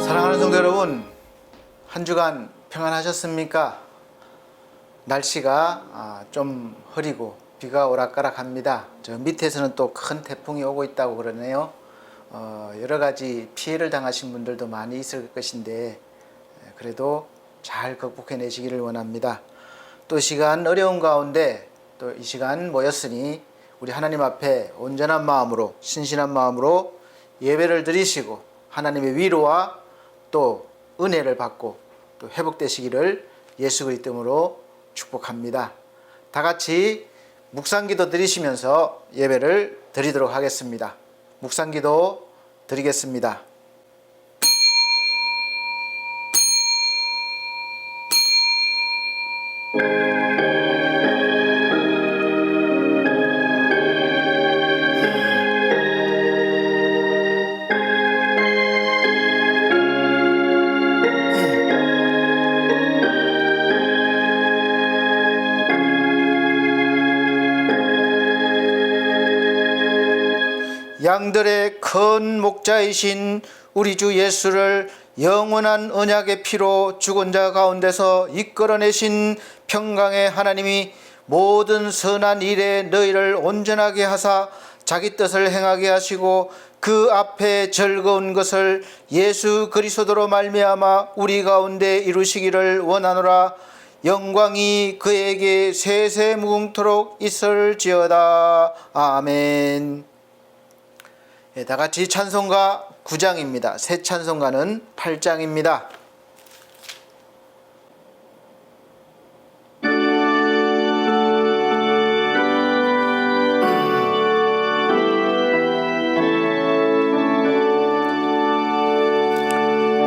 사랑하는 성도 여러분, 한 주간 평안하셨습니까? 날씨가 좀 흐리고 비가 오락가락합니다. 저 밑에서는 또 큰 태풍이 오고 있다고 그러네요. 여러 가지 피해를 당하신 분들도 많이 있을 것인데 그래도 잘 극복해내시기를 원합니다. 또 이 시간 어려운 가운데 또 이 시간 모였으니 우리 하나님 앞에 온전한 마음으로 신실한 마음으로 예배를 드리시고 하나님의 위로와 또 은혜를 받고 또 회복되시기를 예수 그리스도 이름으로 축복합니다. 다 같이 묵상기도 드리시면서 예배를 드리도록 하겠습니다. 묵상기도 드리겠습니다. 양들의 큰 목자이신 우리 주 예수를 영원한 언약의 피로 죽은 자 가운데서 이끌어내신 평강의 하나님이 모든 선한 일에 너희를 온전하게 하사 자기 뜻을 행하게 하시고 그 앞에 즐거운 것을 예수 그리스도로 말미암아 우리 가운데 이루시기를 원하노라. 영광이 그에게 세세 무궁토록 있을지어다. 아멘. 다 같이 찬송가 9장입니다. 새 찬송가는 8장입니다.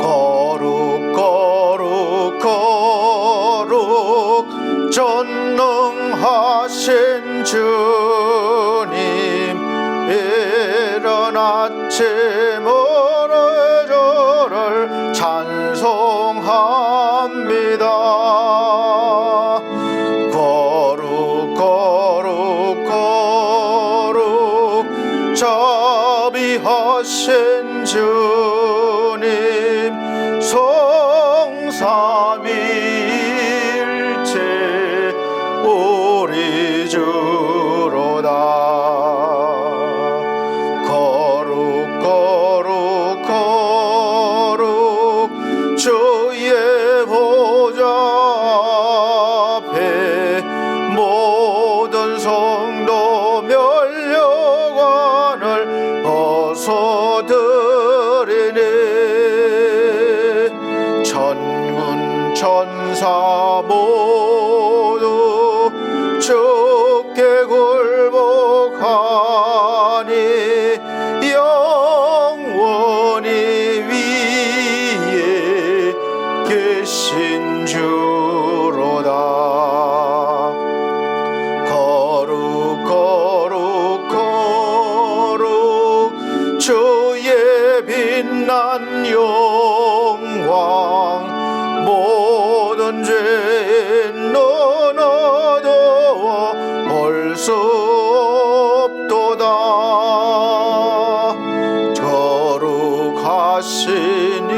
거룩 거룩 거룩 전능하신 주님 이른 아침 오늘저를 찬송합니다. 거룩 거룩 거룩 자비하신 주님 성삼위일체 우리 주로다. 주의 보좌 앞에 모든 성도 면류관을 벗어드리니 천군 천사 모두 주께 굴복하니 영원히 계신 주로다. 거룩 거룩 거룩 주의 빛난 영광 모든 죄는 어두워 볼 수 없도다. 거룩하신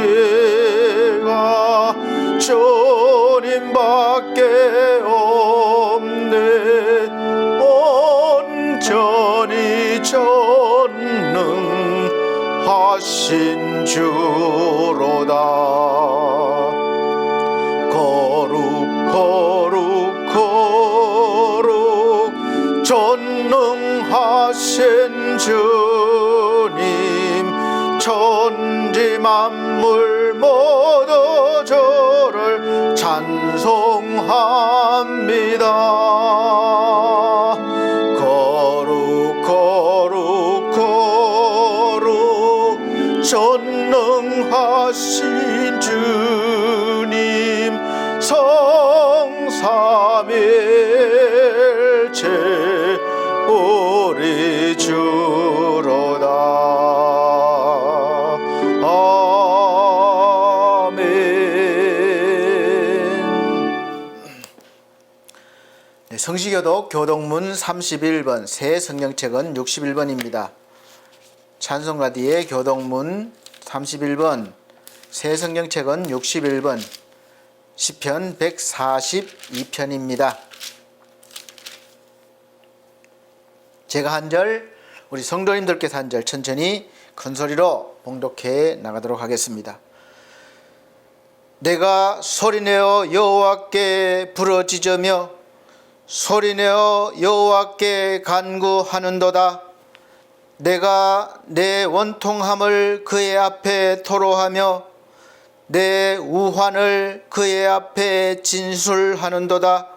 이가 주님밖에 없네. 온전히 전능하신 주로다. 거룩 거룩 거룩 전능하신 주 만물 모두 주를 찬송합니다. 거룩 거룩 거룩 전능하신 주님 성삼일체 우리 주로다. 아멘. 성시교독 교독문 31번, 새 성경책은 61번입니다. 찬송가 뒤에 교독문 31번, 새 성경책은 61번, 시편 142편입니다. 제가 한 절, 우리 성도님들께서 한 절 천천히 큰 소리로 봉독해 나가도록 하겠습니다. 내가 소리내어 여호와께 부르짖으며 소리내어 여호와께 간구하는도다. 내가 내 원통함을 그의 앞에 토로하며 내 우환을 그의 앞에 진술하는도다.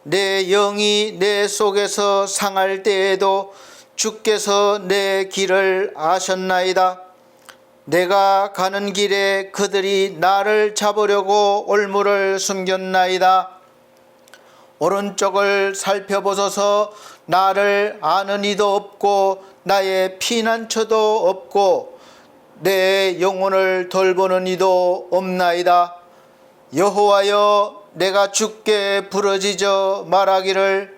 내 영이 내 속에서 상할 때에도 주께서 내 길을 아셨나이다. 내가 가는 길에 그들이 나를 잡으려고 올무를 숨겼나이다. 오른쪽을 살펴보소서. 나를 아는 이도 없고 나의 피난처도 없고 내 영혼을 돌보는 이도 없나이다. 여호와여, 내가 주께 부르짖어 말하기를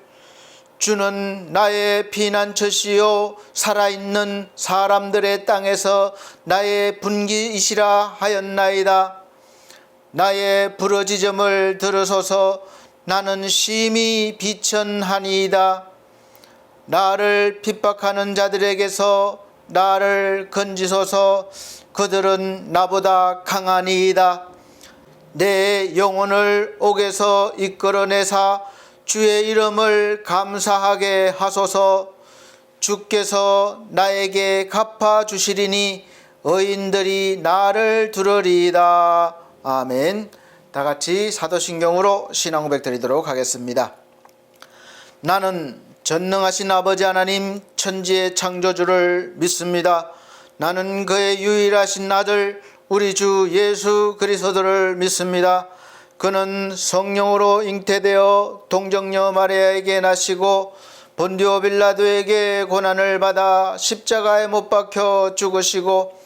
주는 나의 피난처시요 살아있는 사람들의 땅에서 나의 분기이시라 하였나이다. 나의 부르짖음을 들으소서. 나는 심히 비천하니이다. 나를 핍박하는 자들에게서 나를 건지소서. 그들은 나보다 강하니이다. 내 영혼을 옥에서 이끌어내사 주의 이름을 감사하게 하소서. 주께서 나에게 갚아주시리니 의인들이 나를 들으리이다. 아멘. 다같이 사도신경으로 신앙고백 드리도록 하겠습니다. 나는 전능하신 아버지 하나님 천지의 창조주를 믿습니다. 나는 그의 유일하신 아들 우리 주 예수 그리스도를 믿습니다. 그는 성령으로 잉태되어 동정녀 마리아에게 나시고 본디오 빌라도에게 고난을 받아 십자가에 못 박혀 죽으시고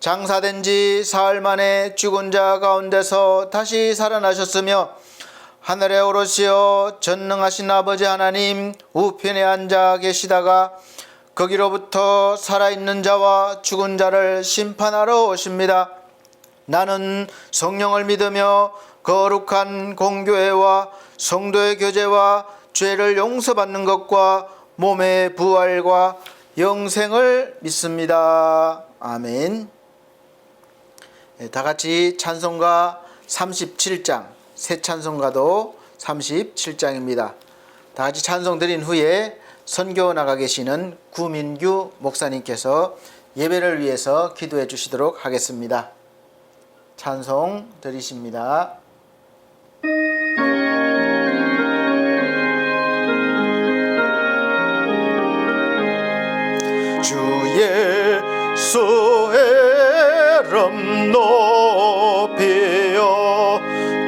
장사된 지 사흘 만에 죽은 자 가운데서 다시 살아나셨으며 하늘에 오르시어 전능하신 아버지 하나님 우편에 앉아 계시다가 거기로부터 살아있는 자와 죽은 자를 심판하러 오십니다. 나는 성령을 믿으며 거룩한 공교회와 성도의 교제와 죄를 용서받는 것과 몸의 부활과 영생을 믿습니다. 아멘. 다같이 찬송가 37장, 새 찬송가도 37장입니다. 다같이 찬송 드린 후에 선교 나가 계시는 구민규 목사님께서 예배를 위해서 기도해 주시도록 하겠습니다. 찬송 드리십니다. 주 예수의 이름 높이어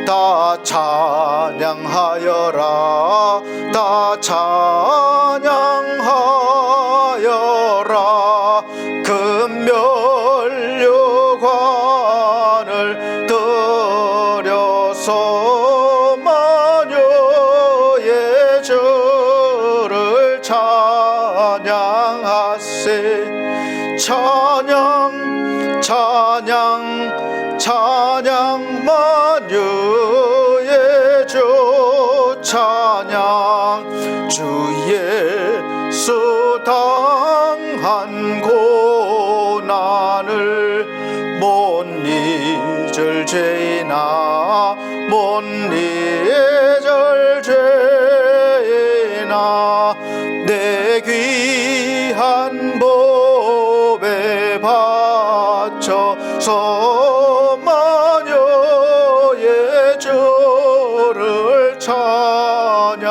다 찬양하여라. 다 찬양하여라. 금면류관을 들여서 만유의 주를 찬양하세. 찬양 찬양 찬양 만유의 주 찬양. 주 예수 당한 고난을 못 잊을 죄나 못 잊을 죄나 내 귀한 법에 바쳐 소마녀의 저를 찬양하세.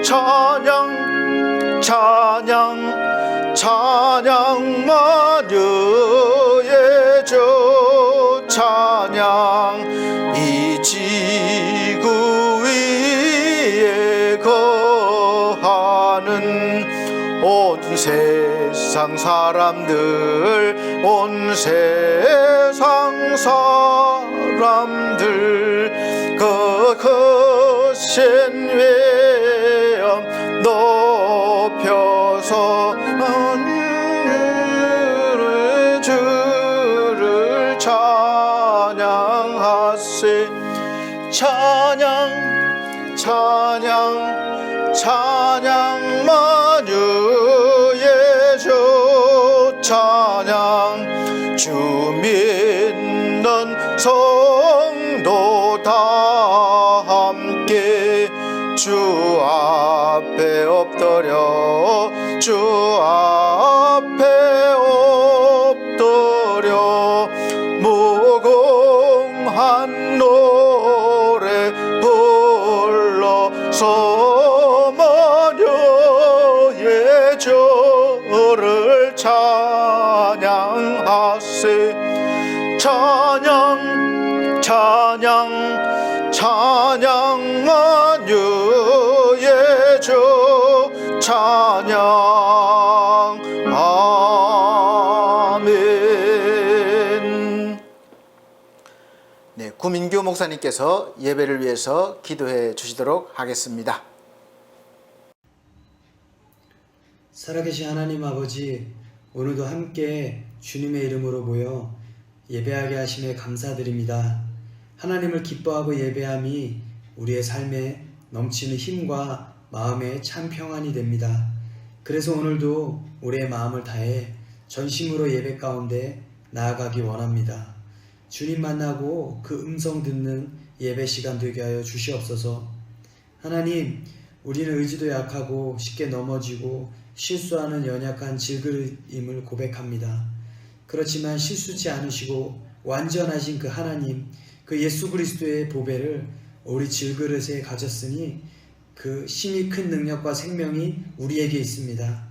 찬양 찬양 찬양 마녀의 저 찬양 이 지구 위에 거하는 온 세상 사람들 온 세상 사람들 그 거센 외양 높여서 주를 찬양하세. 찬양 찬양 찬양 마녀의 저 찬양 주 믿는 성도 다 함께 주 앞에 엎드려 주 앞에 엎드려 무궁한 노래 불러서 마녀의 저를 찬양하세. 찬양 찬양 찬양 마녀의 저 찬양. 아멘. 네, 구민규 목사님께서 예배를 위해서 기도해 주시도록 하겠습니다. 살아계신 하나님 아버지, 오늘도 함께 주님의 이름으로 모여 예배하게 하심에 감사드립니다. 하나님을 기뻐하고 예배함이 우리의 삶에 넘치는 힘과 마음의 참 평안이 됩니다. 그래서 오늘도 우리의 마음을 다해 전심으로 예배 가운데 나아가기 원합니다. 주님 만나고 그 음성 듣는 예배 시간 되게 하여 주시옵소서. 하나님, 우리는 의지도 약하고 쉽게 넘어지고 실수하는 연약한 질그릇임을 고백합니다. 그렇지만 실수치 않으시고 완전하신 그 하나님, 그 예수 그리스도의 보배를 우리 질그릇에 가졌으니 그 심히 큰 능력과 생명이 우리에게 있습니다.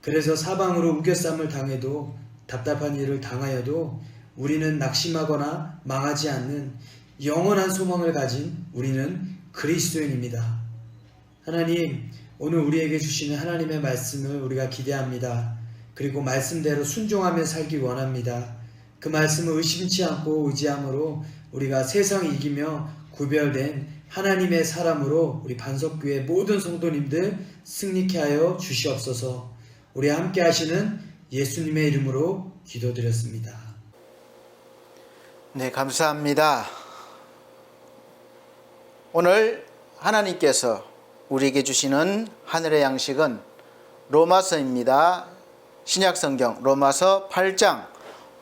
그래서 사방으로 우겨쌈을 당해도 답답한 일을 당하여도 우리는 낙심하거나 망하지 않는 영원한 소망을 가진 우리는 그리스도인입니다. 하나님, 오늘 우리에게 주시는 하나님의 말씀을 우리가 기대합니다. 그리고 말씀대로 순종하며 살기 원합니다. 그 말씀을 의심치 않고 의지함으로 우리가 세상 이기며 구별된 하나님의 사람으로 우리 반석교회 모든 성도님들 승리케 하여 주시옵소서. 우리 함께 하시는 예수님의 이름으로 기도드렸습니다. 네, 감사합니다. 오늘 하나님께서 우리에게 주시는 하늘의 양식은 로마서입니다. 신약성경 로마서 8장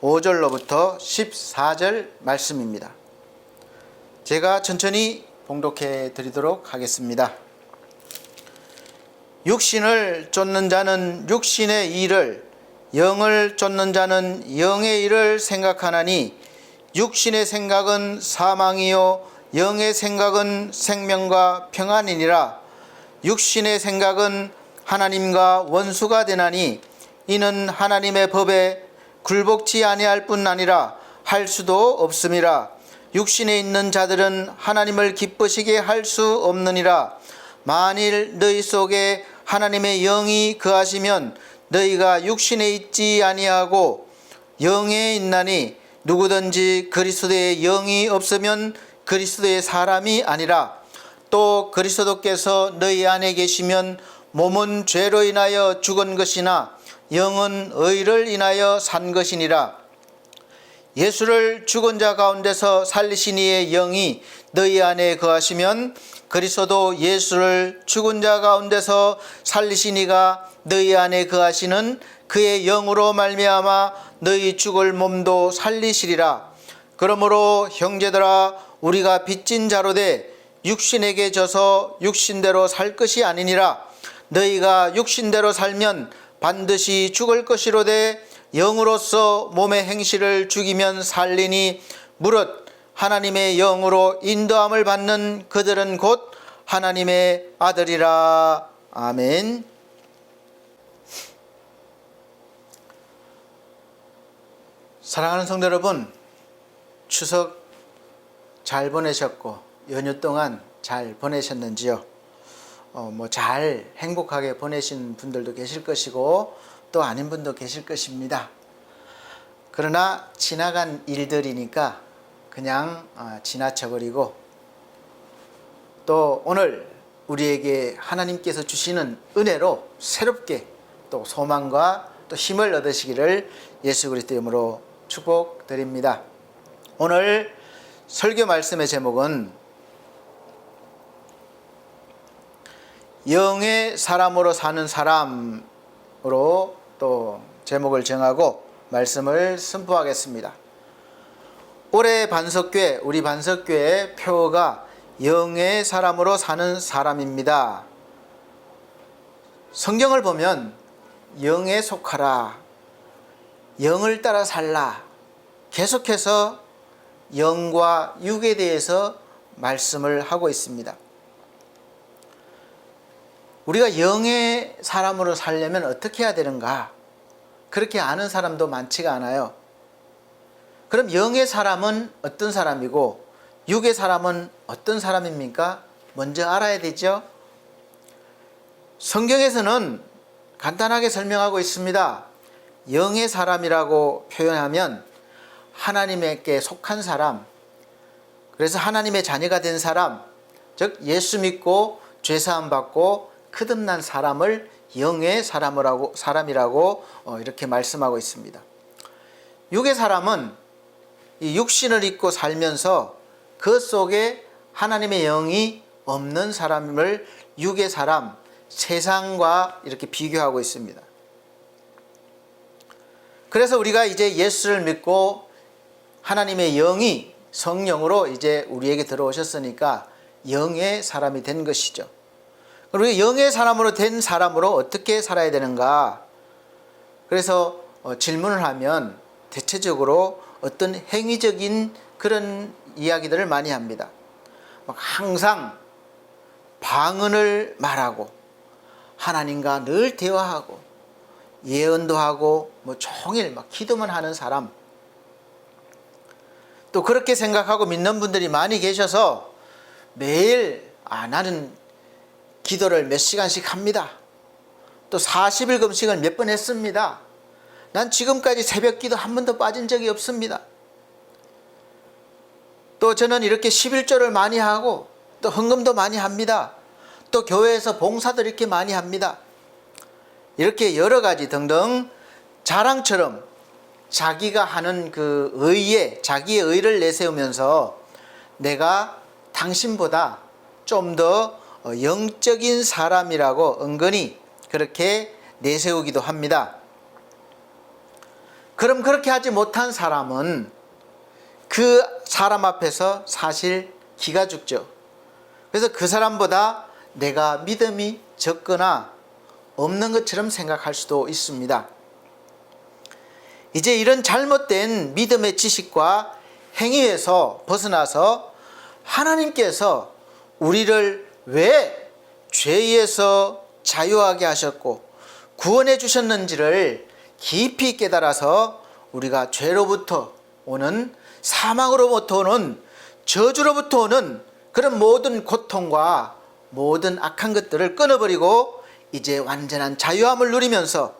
5절로부터 14절 말씀입니다. 제가 천천히 봉독해 드리도록 하겠습니다. 육신을 쫓는 자는 육신의 일을, 영을 쫓는 자는 영의 일을 생각하나니 육신의 생각은 사망이요 영의 생각은 생명과 평안이니라. 육신의 생각은 하나님과 원수가 되나니 이는 하나님의 법에 굴복치 아니할 뿐 아니라 할 수도 없음이라. 육신에 있는 자들은 하나님을 기쁘시게 할 수 없느니라. 만일 너희 속에 하나님의 영이 거하시면 너희가 육신에 있지 아니하고 영에 있나니 누구든지 그리스도의 영이 없으면 그리스도의 사람이 아니라. 또 그리스도께서 너희 안에 계시면 몸은 죄로 인하여 죽은 것이나 영은 의를 인하여 산 것이니라. 예수를 죽은 자 가운데서 살리신 이의 영이 너희 안에 거하시면 그리스도 예수를 죽은 자 가운데서 살리신 이가 너희 안에 거하시는 그의 영으로 말미암아 너희 죽을 몸도 살리시리라. 그러므로 형제들아, 우리가 빚진 자로 돼 육신에게 져서 육신대로 살 것이 아니니라. 너희가 육신대로 살면 반드시 죽을 것이로되 영으로서 몸의 행실을 죽이면 살리니 무릇 하나님의 영으로 인도함을 받는 그들은 곧 하나님의 아들이라. 아멘. 사랑하는 성도 여러분, 추석 잘 보내셨고 연휴 동안 잘 보내셨는지요? 잘 행복하게 보내신 분들도 계실 것이고 또 아닌 분도 계실 것입니다. 그러나 지나간 일들이니까 그냥 지나쳐버리고 또 오늘 우리에게 하나님께서 주시는 은혜로 새롭게 또 소망과 또 힘을 얻으시기를 예수 그리스도 이름으로 축복드립니다. 오늘 설교 말씀의 제목은 영의 사람으로 사는 사람으로 또 제목을 정하고 말씀을 선포하겠습니다. 올해 반석교회, 우리 반석교회의 표어가 영의 사람으로 사는 사람입니다. 성경을 보면 영에 속하라, 영을 따라 살라, 계속해서 영과 육에 대해서 말씀을 하고 있습니다. 우리가 영의 사람으로 살려면 어떻게 해야 되는가? 그렇게 아는 사람도 많지가 않아요. 그럼 영의 사람은 어떤 사람이고 육의 사람은 어떤 사람입니까? 먼저 알아야 되죠. 성경에서는 간단하게 설명하고 있습니다. 영의 사람이라고 표현하면 하나님께 속한 사람, 그래서 하나님의 자녀가 된 사람, 즉 예수 믿고 죄사함 받고 거듭난 사람을 영의 사람이라고 이렇게 말씀하고 있습니다. 육의 사람은 이 육신을 입고 살면서 그 속에 하나님의 영이 없는 사람을 육의 사람, 세상과 이렇게 비교하고 있습니다. 그래서 우리가 이제 예수를 믿고 하나님의 영이 성령으로 이제 우리에게 들어오셨으니까 영의 사람이 된 것이죠. 그리고 영의 사람으로 된 사람으로 어떻게 살아야 되는가? 그래서 질문을 하면 대체적으로 어떤 행위적인 그런 이야기들을 많이 합니다. 항상 방언을 말하고 하나님과 늘 대화하고 예언도 하고 종일 기도만 하는 사람, 또 그렇게 생각하고 믿는 분들이 많이 계셔서 매일 나는 기도를 몇 시간씩 합니다. 또 40일 금식을 몇 번 했습니다. 난 지금까지 새벽 기도 한 번도 빠진 적이 없습니다. 또 저는 이렇게 11조를 많이 하고 또 헌금도 많이 합니다. 또 교회에서 봉사도 이렇게 많이 합니다. 이렇게 여러 가지 등등 자랑처럼 자기가 하는 그 의에, 자기의 의를 내세우면서 내가 당신보다 좀 더 영적인 사람이라고 은근히 그렇게 내세우기도 합니다. 그럼 그렇게 하지 못한 사람은 그 사람 앞에서 사실 기가 죽죠. 그래서 그 사람보다 내가 믿음이 적거나 없는 것처럼 생각할 수도 있습니다. 이제 이런 잘못된 믿음의 지식과 행위에서 벗어나서 하나님께서 우리를 왜 죄에서 자유하게 하셨고 구원해 주셨는지를 깊이 깨달아서 우리가 죄로부터 오는, 사망으로부터 오는, 저주로부터 오는 그런 모든 고통과 모든 악한 것들을 끊어버리고 이제 완전한 자유함을 누리면서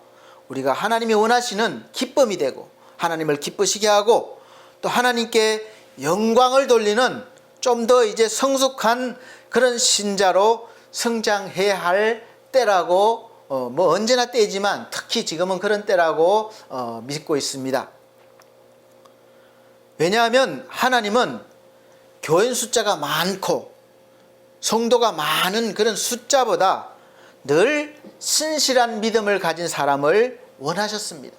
우리가 하나님이 원하시는 기쁨이 되고 하나님을 기쁘시게 하고 또 하나님께 영광을 돌리는 좀 더 이제 성숙한 그런 신자로 성장해야 할 때라고 언제나 때지만 특히 지금은 그런 때라고 믿고 있습니다. 왜냐하면 하나님은 교인 숫자가 많고 성도가 많은 그런 숫자보다 늘 신실한 믿음을 가진 사람을 원하셨습니다.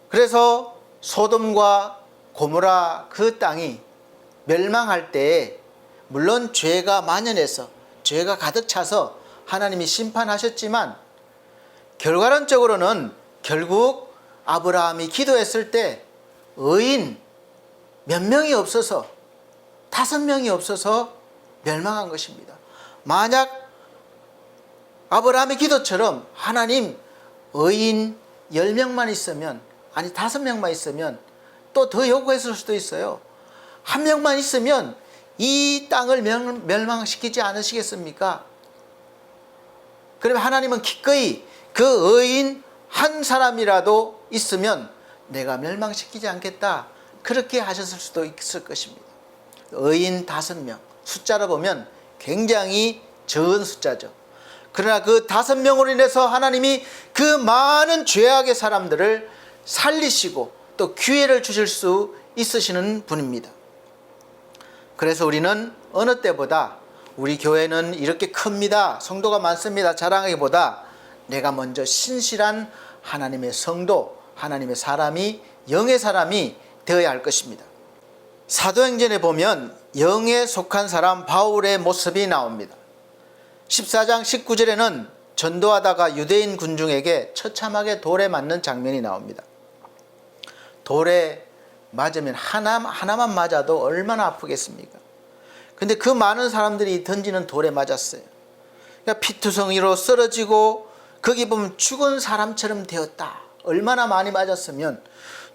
그래서 소돔과 고모라 그 땅이 멸망할 때 물론 죄가 만연해서 죄가 가득 차서 하나님이 심판하셨지만 결과론적으로는 결국 아브라함이 기도했을 때 의인 몇 명이 없어서 5명이 없어서 멸망한 것입니다. 만약 아브라함의 기도처럼 하나님 의인 10명만 있으면, 아니 5명만 있으면 또 더 요구했을 수도 있어요. 1명만 있으면 이 땅을 멸망시키지 않으시겠습니까? 그러면 하나님은 기꺼이 그 의인 한 사람이라도 있으면 내가 멸망시키지 않겠다, 그렇게 하셨을 수도 있을 것입니다. 의인 5명, 숫자로 보면 굉장히 적은 숫자죠. 그러나 그 5명으로 인해서 하나님이 그 많은 죄악의 사람들을 살리시고 또 기회를 주실 수 있으시는 분입니다. 그래서 우리는 어느 때보다 우리 교회는 이렇게 큽니다, 성도가 많습니다 자랑하기보다 내가 먼저 신실한 하나님의 성도, 하나님의 사람이, 영의 사람이 되어야 할 것입니다. 사도행전에 보면 영에 속한 사람 바울의 모습이 나옵니다. 14장 19절에는 전도하다가 유대인 군중에게 처참하게 돌에 맞는 장면이 나옵니다. 돌에 맞으면 하나만 맞아도 얼마나 아프겠습니까? 근데 그 많은 사람들이 던지는 돌에 맞았어요. 그러니까 피투성이로 쓰러지고 거기 보면 죽은 사람처럼 되었다. 얼마나 많이 맞았으면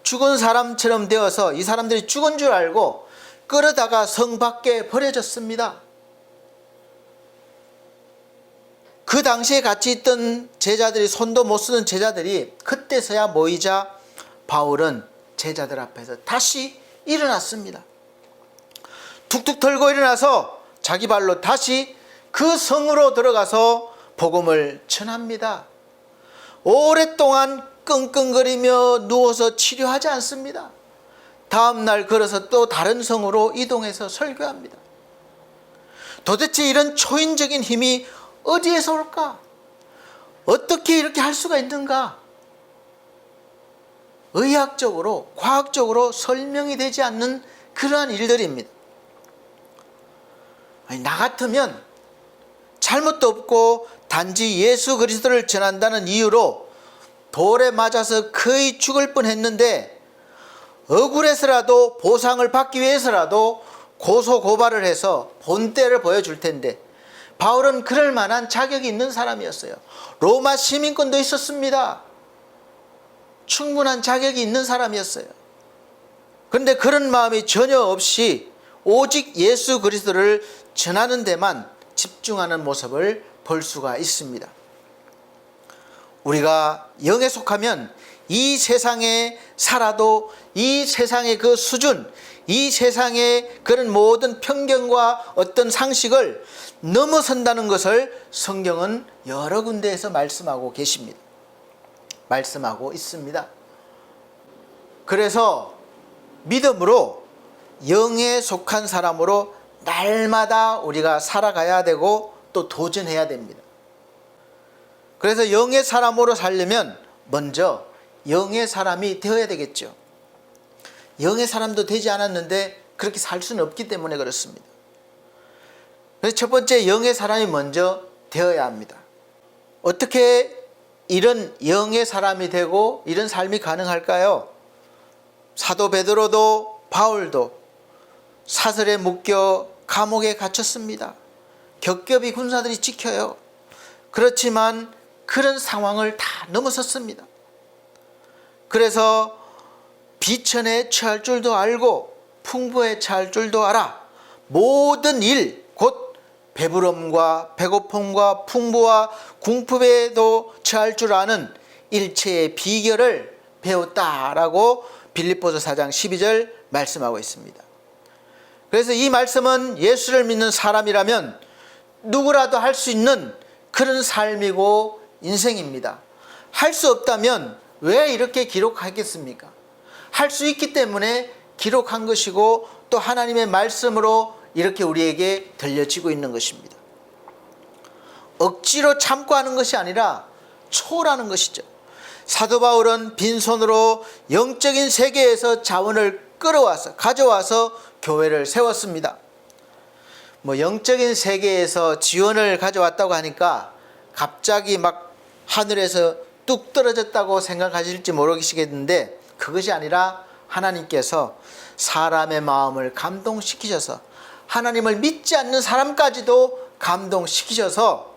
죽은 사람처럼 되어서 이 사람들이 죽은 줄 알고 끌어다가 성 밖에 버려졌습니다. 그 당시에 같이 있던 제자들이, 손도 못 쓰던 제자들이 그때서야 모이자 바울은 제자들 앞에서 다시 일어났습니다. 툭툭 털고 일어나서 자기 발로 다시 그 성으로 들어가서 복음을 전합니다. 오랫동안 끙끙거리며 누워서 치료하지 않습니다. 다음날 걸어서 또 다른 성으로 이동해서 설교합니다. 도대체 이런 초인적인 힘이 어디에서 올까? 어떻게 이렇게 할 수가 있는가? 의학적으로, 과학적으로 설명이 되지 않는 그러한 일들입니다. 아니, 나 같으면 잘못도 없고 단지 예수 그리스도를 전한다는 이유로 돌에 맞아서 거의 죽을 뻔했는데 억울해서라도 보상을 받기 위해서라도 고소 고발을 해서 본때를 보여줄 텐데, 바울은 그럴 만한 자격이 있는 사람이었어요. 로마 시민권도 있었습니다. 충분한 자격이 있는 사람이었어요. 그런데 그런 마음이 전혀 없이 오직 예수 그리스도를 전하는 데만 집중하는 모습을 볼 수가 있습니다. 우리가 영에 속하면 이 세상에 살아도 이 세상의 그 수준, 이 세상의 그런 모든 편견과 어떤 상식을 넘어선다는 것을 성경은 여러 군데에서 말씀하고 계십니다. 말씀하고 있습니다. 그래서 믿음으로 영에 속한 사람으로 날마다 우리가 살아가야 되고 또 도전해야 됩니다. 그래서 영의 사람으로 살려면 먼저 영의 사람이 되어야 되겠죠. 영의 사람도 되지 않았는데 그렇게 살 수는 없기 때문에 그렇습니다. 그래서 첫 번째, 영의 사람이 먼저 되어야 합니다. 어떻게 이런 영의 사람이 되고 이런 삶이 가능할까요? 사도 베드로도 바울도 사슬에 묶여 감옥에 갇혔습니다. 겹겹이 군사들이 지켜요. 그렇지만 그런 상황을 다 넘어섰습니다. 그래서 비천에 처할 줄도 알고 풍부에 처할 줄도 알아. 모든 일, 곧 배부름과 배고픔과 풍부와 궁핍에도 처할 줄 아는 일체의 비결을 배웠다라고 빌립보서 4장 12절 말씀하고 있습니다. 그래서 이 말씀은 예수를 믿는 사람이라면 누구라도 할 수 있는 그런 삶이고 인생입니다. 할 수 없다면 왜 이렇게 기록하겠습니까? 할 수 있기 때문에 기록한 것이고 또 하나님의 말씀으로 이렇게 우리에게 들려지고 있는 것입니다. 억지로 참고 하는 것이 아니라 초월하는 것이죠. 사도 바울은 빈손으로 영적인 세계에서 자원을 가져와서 교회를 세웠습니다. 영적인 세계에서 지원을 가져왔다고 하니까 갑자기 막 하늘에서 뚝 떨어졌다고 생각하실지 모르시겠는데 그것이 아니라 하나님께서 사람의 마음을 감동시키셔서 하나님을 믿지 않는 사람까지도 감동시키셔서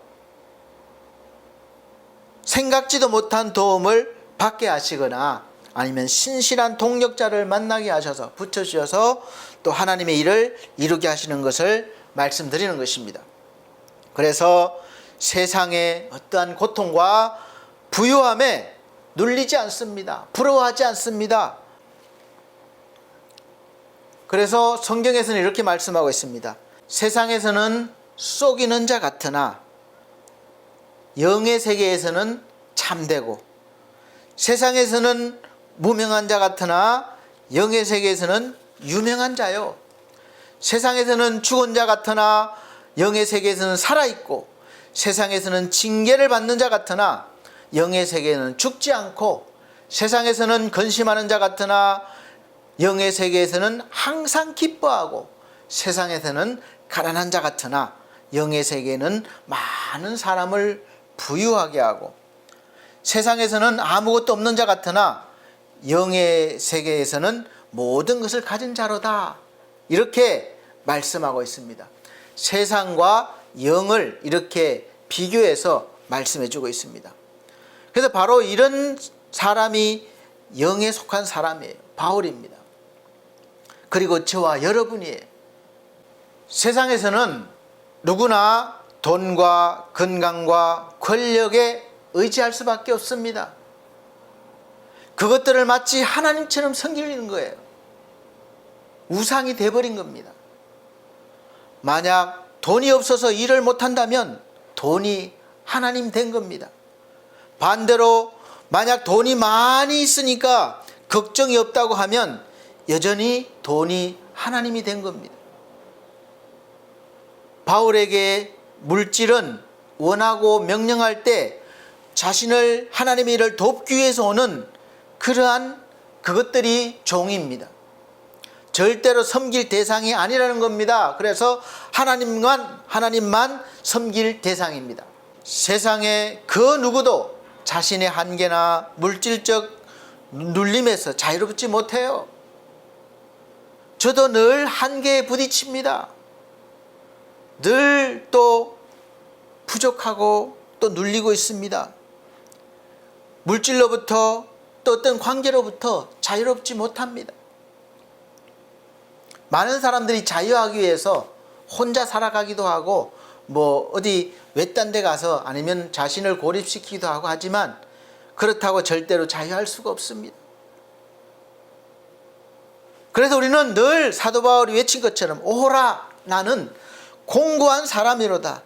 생각지도 못한 도움을 받게 하시거나 아니면 신실한 동력자를 만나게 하셔서 붙여주셔서 또 하나님의 일을 이루게 하시는 것을 말씀드리는 것입니다. 그래서 세상의 어떠한 고통과 부유함에 눌리지 않습니다. 부러워하지 않습니다. 그래서 성경에서는 이렇게 말씀하고 있습니다. 세상에서는 속이는 자 같으나 영의 세계에서는 참되고, 세상에서는 무명한 자 같으나 영의 세계에서는 유명한 자요. 세상에서는 죽은 자 같으나 영의 세계에서는 살아있고, 세상에서는 징계를 받는 자 같으나 영의 세계에는 죽지 않고, 세상에서는 근심하는 자 같으나 영의 세계에서는 항상 기뻐하고, 세상에서는 가난한 자 같으나 영의 세계에는 많은 사람을 부유하게 하고, 세상에서는 아무것도 없는 자 같으나 영의 세계에서는 모든 것을 가진 자로다. 이렇게 말씀하고 있습니다. 세상과 영을 이렇게 비교해서 말씀해 주고 있습니다. 그래서 바로 이런 사람이 영에 속한 사람이에요. 바울입니다. 그리고 저와 여러분이에요. 세상에서는 누구나 돈과 건강과 권력에 의지할 수밖에 없습니다. 그것들을 마치 하나님처럼 섬기는 거예요. 우상이 돼버린 겁니다. 만약 돈이 없어서 일을 못한다면 돈이 하나님 된 겁니다. 반대로 만약 돈이 많이 있으니까 걱정이 없다고 하면 여전히 돈이 하나님이 된 겁니다. 바울에게 물질은 원하고 명령할 때 자신을 하나님의 일을 돕기 위해서 오는 그러한 그것들이 종입니다. 절대로 섬길 대상이 아니라는 겁니다. 그래서 하나님만 섬길 대상입니다. 세상에 그 누구도 자신의 한계나 물질적 눌림에서 자유롭지 못해요. 저도 늘 한계에 부딪힙니다. 늘 또 부족하고 또 눌리고 있습니다. 물질로부터 또 어떤 관계로부터 자유롭지 못합니다. 많은 사람들이 자유하기 위해서 혼자 살아가기도 하고 뭐 어디 외딴 데 가서 아니면 자신을 고립시키기도 하고 하지만 그렇다고 절대로 자유할 수가 없습니다. 그래서 우리는 늘 사도 바울이 외친 것처럼 오호라 나는 공고한 사람이로다.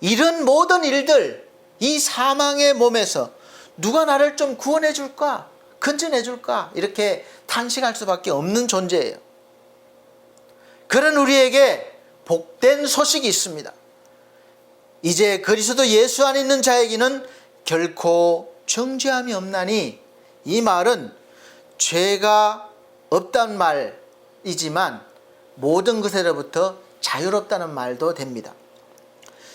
이런 모든 일들, 이 사망의 몸에서 누가 나를 좀 구원해 줄까? 건져내 줄까? 이렇게 탄식할 수밖에 없는 존재예요. 그런 우리에게 복된 소식이 있습니다. 이제 그리스도 예수 안에 있는 자에게는 결코 정죄함이 없나니, 이 말은 죄가 없다는 말이지만 모든 것에로부터 자유롭다는 말도 됩니다.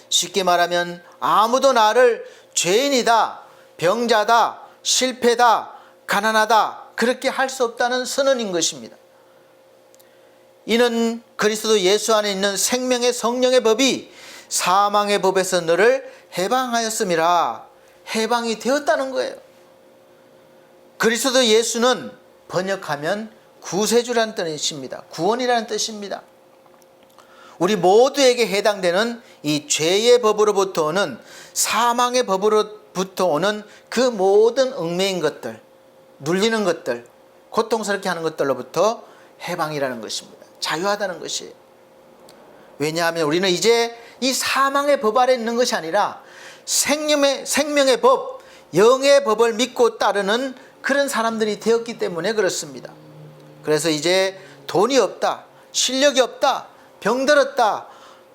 쉽게 말하면 아무도 나를 죄인이다, 병자다, 실패다, 가난하다 그렇게 할 수 없다는 선언인 것입니다. 이는 그리스도 예수 안에 있는 생명의 성령의 법이 사망의 법에서 너를 해방하였음이라. 해방이 되었다는 거예요. 그리스도 예수는 번역하면 구세주라는 뜻입니다. 구원이라는 뜻입니다. 우리 모두에게 해당되는 이 죄의 법으로부터 오는, 사망의 법으로부터 오는 그 모든 얽매인 것들, 눌리는 것들, 고통스럽게 하는 것들로부터 해방이라는 것입니다. 자유하다는 것이에요. 왜냐하면 우리는 이제 이 사망의 법 아래 있는 것이 아니라 생명의 법, 영의 법을 믿고 따르는 그런 사람들이 되었기 때문에 그렇습니다. 그래서 이제 돈이 없다, 실력이 없다, 병들었다,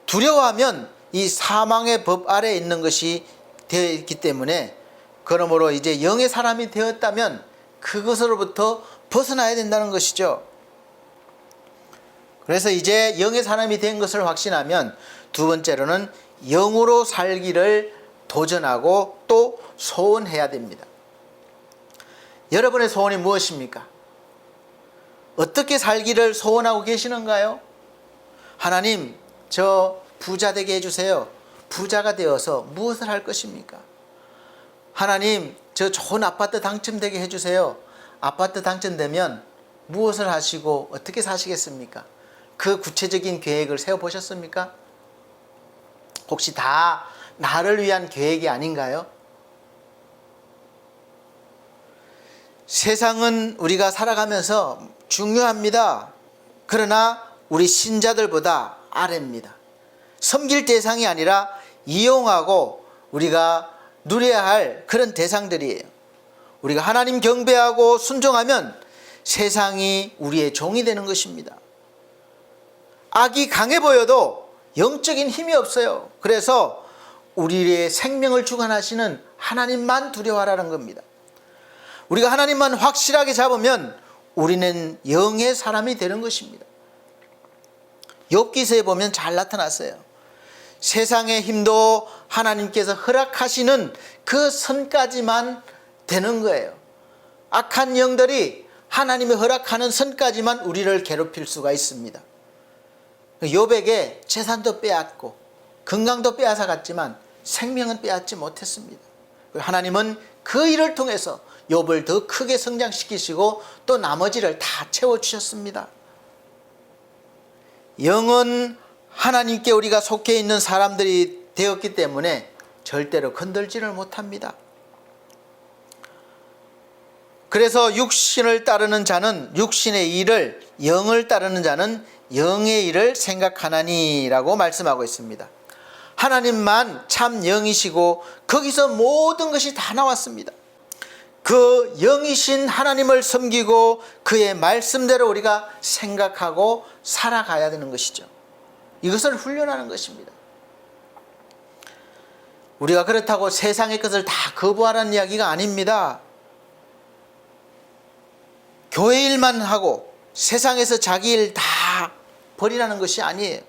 두려워하면 이 사망의 법 아래에 있는 것이 되어 있기 때문에, 그러므로 이제 영의 사람이 되었다면 그것으로부터 벗어나야 된다는 것이죠. 그래서 이제 영의 사람이 된 것을 확신하면 두 번째로는 영으로 살기를 도전하고 또 소원해야 됩니다. 여러분의 소원이 무엇입니까? 어떻게 살기를 소원하고 계시는가요? 하나님, 저 부자 되게 해주세요. 부자가 되어서 무엇을 할 것입니까? 하나님, 저 좋은 아파트 당첨되게 해주세요. 아파트 당첨되면 무엇을 하시고 어떻게 사시겠습니까? 그 구체적인 계획을 세워보셨습니까? 혹시 다 나를 위한 계획이 아닌가요? 세상은 우리가 살아가면서 중요합니다. 그러나 우리 신자들보다 아래입니다. 섬길 대상이 아니라 이용하고 우리가 누려야 할 그런 대상들이에요. 우리가 하나님 경배하고 순종하면 세상이 우리의 종이 되는 것입니다. 악이 강해 보여도 영적인 힘이 없어요. 그래서 우리의 생명을 주관하시는 하나님만 두려워하라는 겁니다. 우리가 하나님만 확실하게 잡으면 우리는 영의 사람이 되는 것입니다. 욥기서에 보면 잘 나타났어요. 세상의 힘도 하나님께서 허락하시는 그 선까지만 되는 거예요. 악한 영들이 하나님이 허락하는 선까지만 우리를 괴롭힐 수가 있습니다. 욥에게 재산도 빼앗고 건강도 빼앗아 갔지만 생명은 빼앗지 못했습니다. 하나님은 그 일을 통해서 욥을 더 크게 성장시키시고 또 나머지를 다 채워주셨습니다. 영은 하나님께 우리가 속해 있는 사람들이 되었기 때문에 절대로 건들지를 못합니다. 그래서 육신을 따르는 자는 육신의 일을, 영을 따르는 자는 영의 일을 생각하나니라고 말씀하고 있습니다. 하나님만 참 영이시고 거기서 모든 것이 다 나왔습니다. 그 영이신 하나님을 섬기고 그의 말씀대로 우리가 생각하고 살아가야 되는 것이죠. 이것을 훈련하는 것입니다. 우리가 그렇다고 세상의 것을 다 거부하라는 이야기가 아닙니다. 교회 일만 하고 세상에서 자기 일 다 버리라는 것이 아니에요.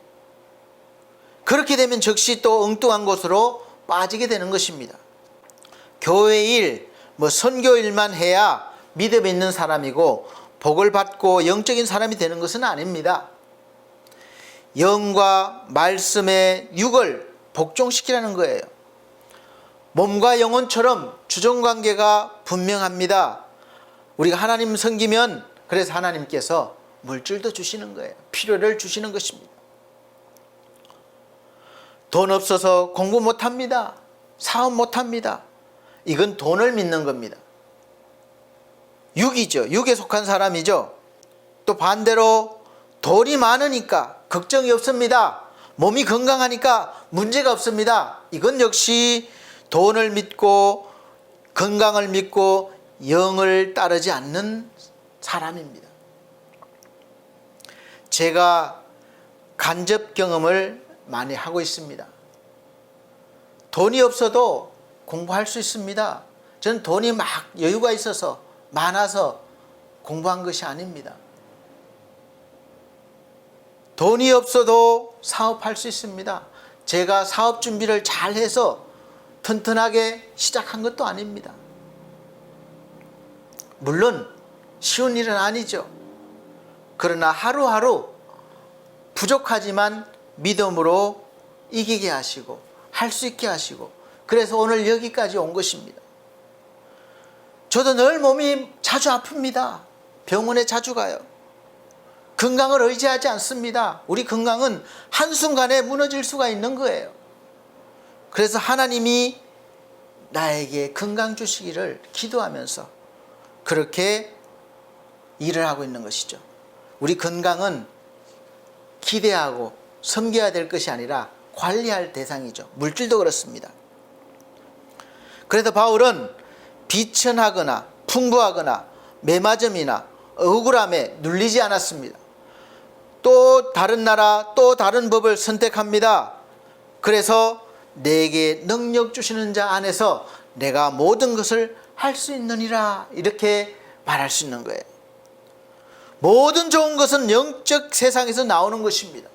그렇게 되면 즉시 또 엉뚱한 곳으로 빠지게 되는 것입니다. 교회 일, 선교 일만 해야 믿음 있는 사람이고 복을 받고 영적인 사람이 되는 것은 아닙니다. 영과 말씀의 육을 복종시키라는 거예요. 몸과 영혼처럼 주종관계가 분명합니다. 우리가 하나님 섬기면 그래서 하나님께서 물질도 주시는 거예요. 필요를 주시는 것입니다. 돈 없어서 공부 못합니다. 사업 못합니다. 이건 돈을 믿는 겁니다. 육이죠. 육에 속한 사람이죠. 또 반대로 돈이 많으니까 걱정이 없습니다. 몸이 건강하니까 문제가 없습니다. 이건 역시 돈을 믿고 건강을 믿고 영을 따르지 않는 사람입니다. 제가 간접 경험을 많이 하고 있습니다. 돈이 없어도 공부할 수 있습니다. 저는 돈이 막 여유가 있어서 많아서 공부한 것이 아닙니다. 돈이 없어도 사업할 수 있습니다. 제가 사업 준비를 잘 해서 튼튼하게 시작한 것도 아닙니다. 물론 쉬운 일은 아니죠. 그러나 하루하루 부족하지만 믿음으로 이기게 하시고 할 수 있게 하시고 그래서 오늘 여기까지 온 것입니다. 저도 늘 몸이 자주 아픕니다. 병원에 자주 가요. 건강을 의지하지 않습니다. 우리 건강은 한순간에 무너질 수가 있는 거예요. 그래서 하나님이 나에게 건강 주시기를 기도하면서 그렇게 일을 하고 있는 것이죠. 우리 건강은 기대하고 섬겨야 될 것이 아니라 관리할 대상이죠. 물질도 그렇습니다. 그래서 바울은 비천하거나 풍부하거나 매맞음이나 억울함에 눌리지 않았습니다. 또 다른 나라 또 다른 법을 선택합니다. 그래서 내게 능력 주시는 자 안에서 내가 모든 것을 할 수 있느니라 이렇게 말할 수 있는 거예요. 모든 좋은 것은 영적 세상에서 나오는 것입니다.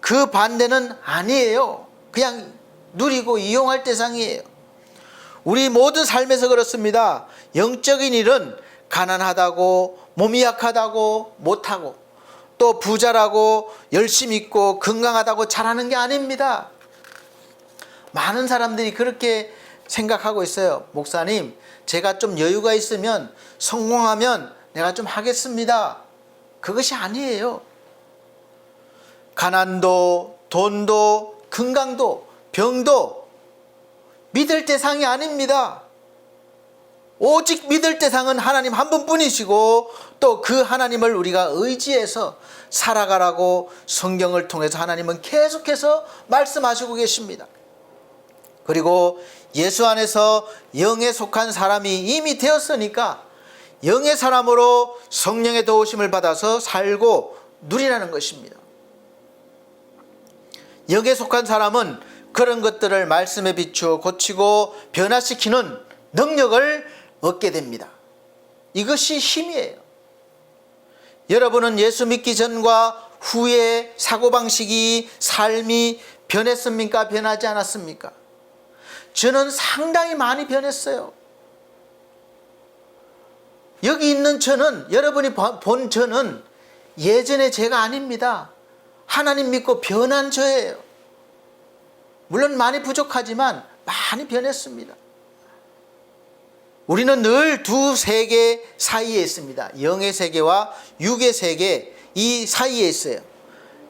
그 반대는 아니에요. 그냥 누리고 이용할 대상이에요. 우리 모든 삶에서 그렇습니다. 영적인 일은 가난하다고, 몸이 약하다고, 못하고, 또 부자라고, 열심히 있고, 건강하다고 잘하는 게 아닙니다. 많은 사람들이 그렇게 생각하고 있어요. 목사님, 제가 좀 여유가 있으면, 성공하면 내가 좀 하겠습니다. 그것이 아니에요. 가난도, 돈도, 건강도, 병도 믿을 대상이 아닙니다. 오직 믿을 대상은 하나님 한 분뿐이시고, 또 그 하나님을 우리가 의지해서 살아가라고 성경을 통해서 하나님은 계속해서 말씀하시고 계십니다. 그리고 예수 안에서 영에 속한 사람이 이미 되었으니까 영의 사람으로 성령의 도우심을 받아서 살고 누리라는 것입니다. 영에 속한 사람은 그런 것들을 말씀에 비추어 고치고 변화시키는 능력을 얻게 됩니다. 이것이 힘이에요. 여러분은 예수 믿기 전과 후에 사고방식이, 삶이 변했습니까? 변하지 않았습니까? 저는 상당히 많이 변했어요. 여기 있는 저는, 여러분이 본 저는 예전의 제가 아닙니다. 하나님 믿고 변한 저예요. 물론 많이 부족하지만 많이 변했습니다. 우리는 늘 두 세계 사이에 있습니다. 영의 세계와 육의 세계, 이 사이에 있어요.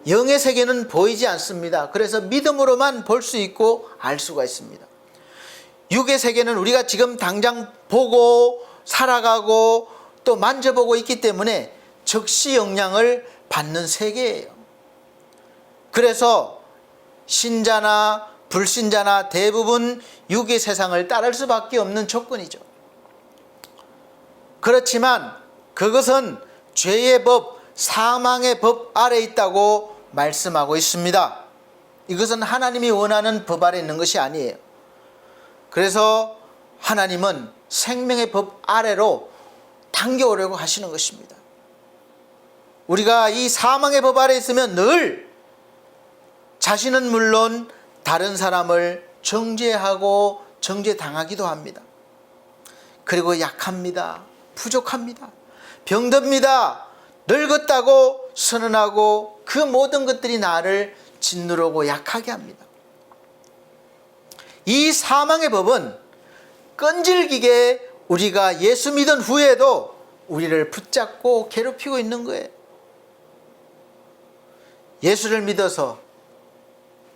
영의 세계는 보이지 않습니다. 그래서 믿음으로만 볼 수 있고 알 수가 있습니다. 육의 세계는 우리가 지금 당장 보고 살아가고 또 만져보고 있기 때문에 즉시 영향을 받는 세계예요. 그래서 신자나 불신자나 대부분 육의 세상을 따를 수밖에 없는 조건이죠. 그렇지만 그것은 죄의 법, 사망의 법 아래 있다고 말씀하고 있습니다. 이것은 하나님이 원하는 법 아래 있는 것이 아니에요. 그래서 하나님은 생명의 법 아래로 당겨오려고 하시는 것입니다. 우리가 이 사망의 법 아래 있으면 늘 자신은 물론 다른 사람을 정죄하고 정죄당하기도 합니다. 그리고 약합니다. 부족합니다. 병듭니다. 늙었다고 선언하고 그 모든 것들이 나를 짓누르고 약하게 합니다. 이 사망의 법은 끈질기게 우리가 예수 믿은 후에도 우리를 붙잡고 괴롭히고 있는 거예요. 예수를 믿어서,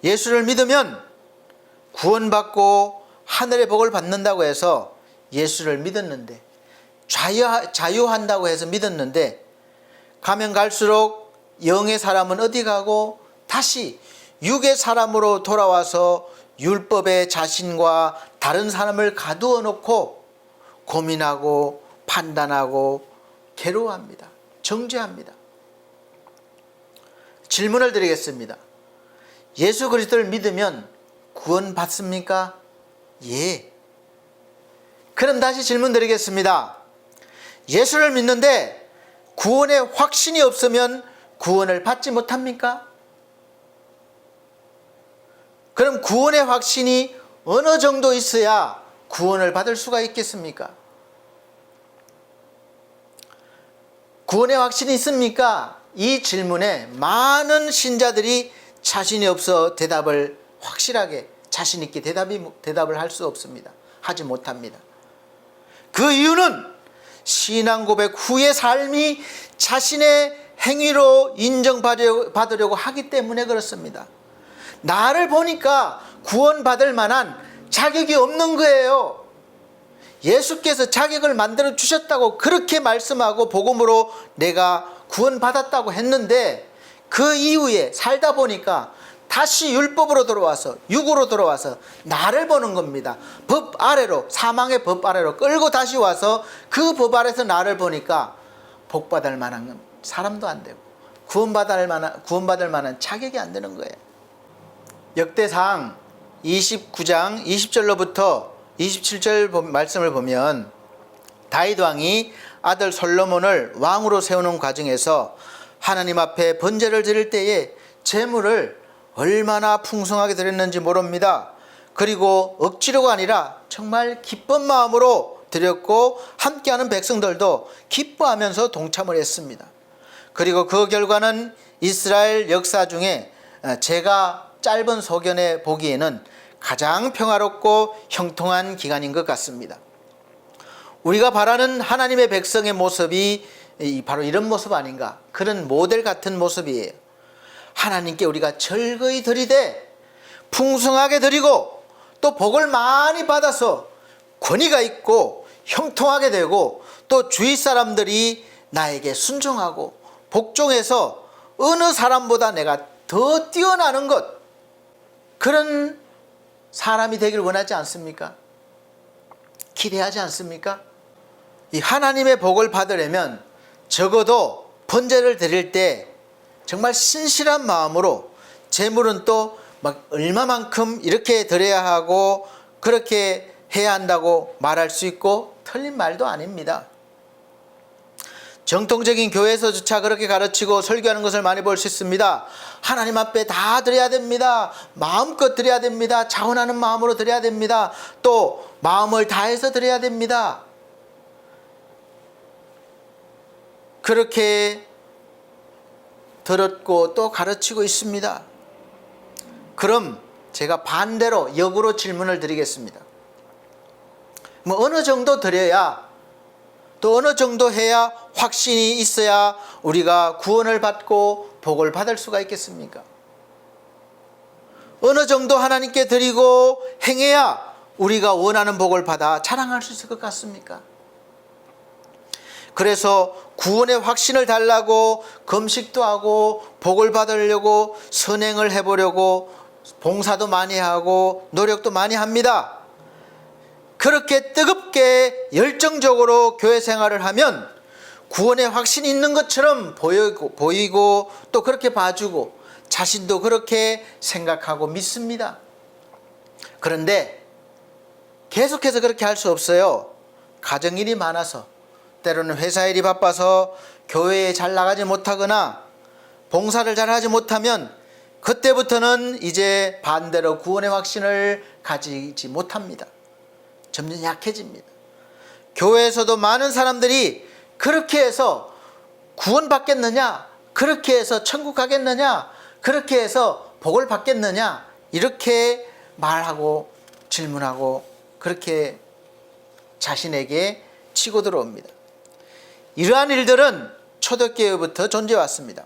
예수를 믿으면 구원받고 하늘의 복을 받는다고 해서 예수를 믿었는데, 자유한다고 해서 믿었는데, 가면 갈수록 영의 사람은 어디 가고 다시 육의 사람으로 돌아와서 율법의 자신과 다른 사람을 가두어 놓고 고민하고 판단하고 괴로워합니다. 정죄합니다. 질문을 드리겠습니다. 예수 그리스도를 믿으면 구원 받습니까? 예. 그럼 다시 질문 드리겠습니다. 예수를 믿는데 구원의 확신이 없으면 구원을 받지 못합니까? 그럼 구원의 확신이 어느 정도 있어야 구원을 받을 수가 있겠습니까? 구원의 확신이 있습니까? 이 질문에 많은 신자들이 자신이 없어 대답을 확실하게 자신 있게 대답을 할 수 없습니다. 하지 못합니다. 그 이유는 신앙 고백 후의 삶이 자신의 행위로 인정받으려고 하기 때문에 그렇습니다. 나를 보니까 구원받을 만한 자격이 없는 거예요. 예수께서 자격을 만들어 주셨다고 그렇게 말씀하고 복음으로 내가 구원받았다고 했는데, 그 이후에 살다 보니까 다시 율법으로 돌아와서, 육으로 돌아와서 나를 보는 겁니다. 법 아래로, 사망의 법 아래로 끌고 다시 와서 그 법 아래서 나를 보니까 복받을 만한 사람도 안 되고 구원받을 만한 자격이 안 되는 거예요. 역대상 29장 20절로부터 27절 말씀을 보면, 다윗 왕이 아들 솔로몬을 왕으로 세우는 과정에서 하나님 앞에 번제를 드릴 때에 제물을 얼마나 풍성하게 드렸는지 모릅니다. 그리고 억지로가 아니라 정말 기쁜 마음으로 드렸고 함께하는 백성들도 기뻐하면서 동참을 했습니다. 그리고 그 결과는 이스라엘 역사 중에 제가 짧은 소견에 보기에는 가장 평화롭고 형통한 기간인 것 같습니다. 우리가 바라는 하나님의 백성의 모습이 바로 이런 모습 아닌가, 그런 모델 같은 모습이에요. 하나님께 우리가 절거히 드리되 풍성하게 드리고 또 복을 많이 받아서 권위가 있고 형통하게 되고 또 주위 사람들이 나에게 순종하고 복종해서 어느 사람보다 내가 더 뛰어나는 것, 그런 사람이 되길 원하지 않습니까? 기대하지 않습니까? 이 하나님의 복을 받으려면 적어도 번제를 드릴 때 정말 신실한 마음으로, 재물은 또 막 얼마만큼 이렇게 드려야 하고 그렇게 해야 한다고 말할 수 있고 틀린 말도 아닙니다. 정통적인 교회에서조차 그렇게 가르치고 설교하는 것을 많이 볼 수 있습니다. 하나님 앞에 다 드려야 됩니다. 마음껏 드려야 됩니다. 자원하는 마음으로 드려야 됩니다. 또 마음을 다해서 드려야 됩니다. 그렇게 들었고 또 가르치고 있습니다. 그럼 제가 반대로 역으로 질문을 드리겠습니다. 뭐 어느 정도 드려야, 또 어느 정도 해야 확신이 있어야 우리가 구원을 받고 복을 받을 수가 있겠습니까? 어느 정도 하나님께 드리고 행해야 우리가 원하는 복을 받아 자랑할 수 있을 것 같습니까? 그래서 구원의 확신을 달라고 금식도 하고 복을 받으려고 선행을 해보려고 봉사도 많이 하고 노력도 많이 합니다. 그렇게 뜨겁게 열정적으로 교회 생활을 하면 구원의 확신이 있는 것처럼 보이고 또 그렇게 봐주고 자신도 그렇게 생각하고 믿습니다. 그런데 계속해서 그렇게 할 수 없어요. 가정일이 많아서, 때로는 회사 일이 바빠서 교회에 잘 나가지 못하거나 봉사를 잘 하지 못하면 그때부터는 이제 반대로 구원의 확신을 가지지 못합니다. 점점 약해집니다. 교회에서도 많은 사람들이 그렇게 해서 구원 받겠느냐, 그렇게 해서 천국 가겠느냐, 그렇게 해서 복을 받겠느냐, 이렇게 말하고 질문하고 그렇게 자신에게 치고 들어옵니다. 이러한 일들은 초대교회부터 존재해 왔습니다.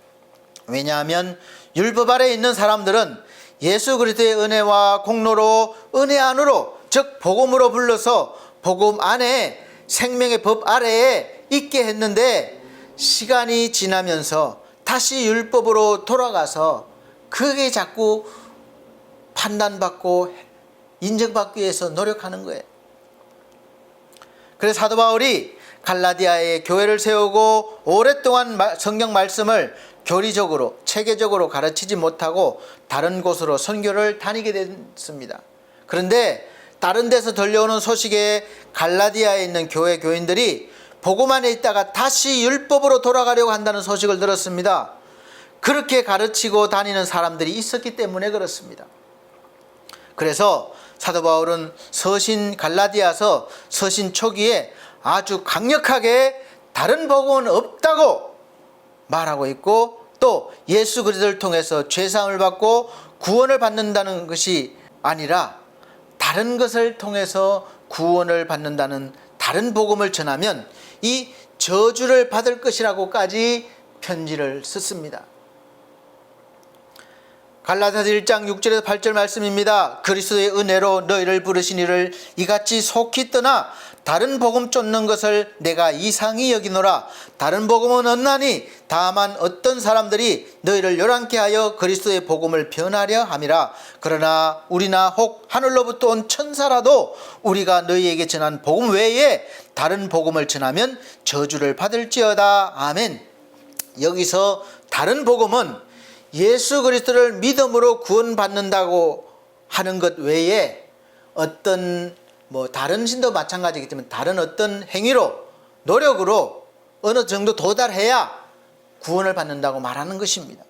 왜냐하면 율법 아래에 있는 사람들은 예수 그리스도의 은혜와 공로로 은혜 안으로, 즉 복음으로 불러서 복음 안에 생명의 법 아래에 있게 했는데, 시간이 지나면서 다시 율법으로 돌아가서 그게 자꾸 판단받고 인정받기 위해서 노력하는 거예요. 그래서 사도 바울이 갈라디아에 교회를 세우고 오랫동안 성경 말씀을 교리적으로 체계적으로 가르치지 못하고 다른 곳으로 선교를 다니게 됐습니다. 그런데 다른 데서 들려오는 소식에 갈라디아에 있는 교회 교인들이 복음 안에 있다가 다시 율법으로 돌아가려고 한다는 소식을 들었습니다. 그렇게 가르치고 다니는 사람들이 있었기 때문에 그렇습니다. 그래서 사도 바울은 갈라디아서 서신 초기에 아주 강력하게 다른 복음은 없다고 말하고 있고, 또 예수 그리스도를 통해서 죄사함을 받고 구원을 받는다는 것이 아니라 다른 것을 통해서 구원을 받는다는 다른 복음을 전하면 이 저주를 받을 것이라고까지 편지를 썼습니다. 갈라디아서 1장 6절에서 8절 말씀입니다. 그리스도의 은혜로 너희를 부르신 이를 이같이 속히 떠나 다른 복음 쫓는 것을 내가 이상히 여기노라. 다른 복음은 없나니 다만 어떤 사람들이 너희를 요란케 하여 그리스도의 복음을 변하려 함이라. 그러나 우리나 혹 하늘로부터 온 천사라도 우리가 너희에게 전한 복음 외에 다른 복음을 전하면 저주를 받을지어다. 아멘. 여기서 다른 복음은 예수 그리스도를 믿음으로 구원받는다고 하는 것 외에 어떤 다른 신도 마찬가지겠지만 다른 어떤 행위로, 노력으로 어느 정도 도달해야 구원을 받는다고 말하는 것입니다.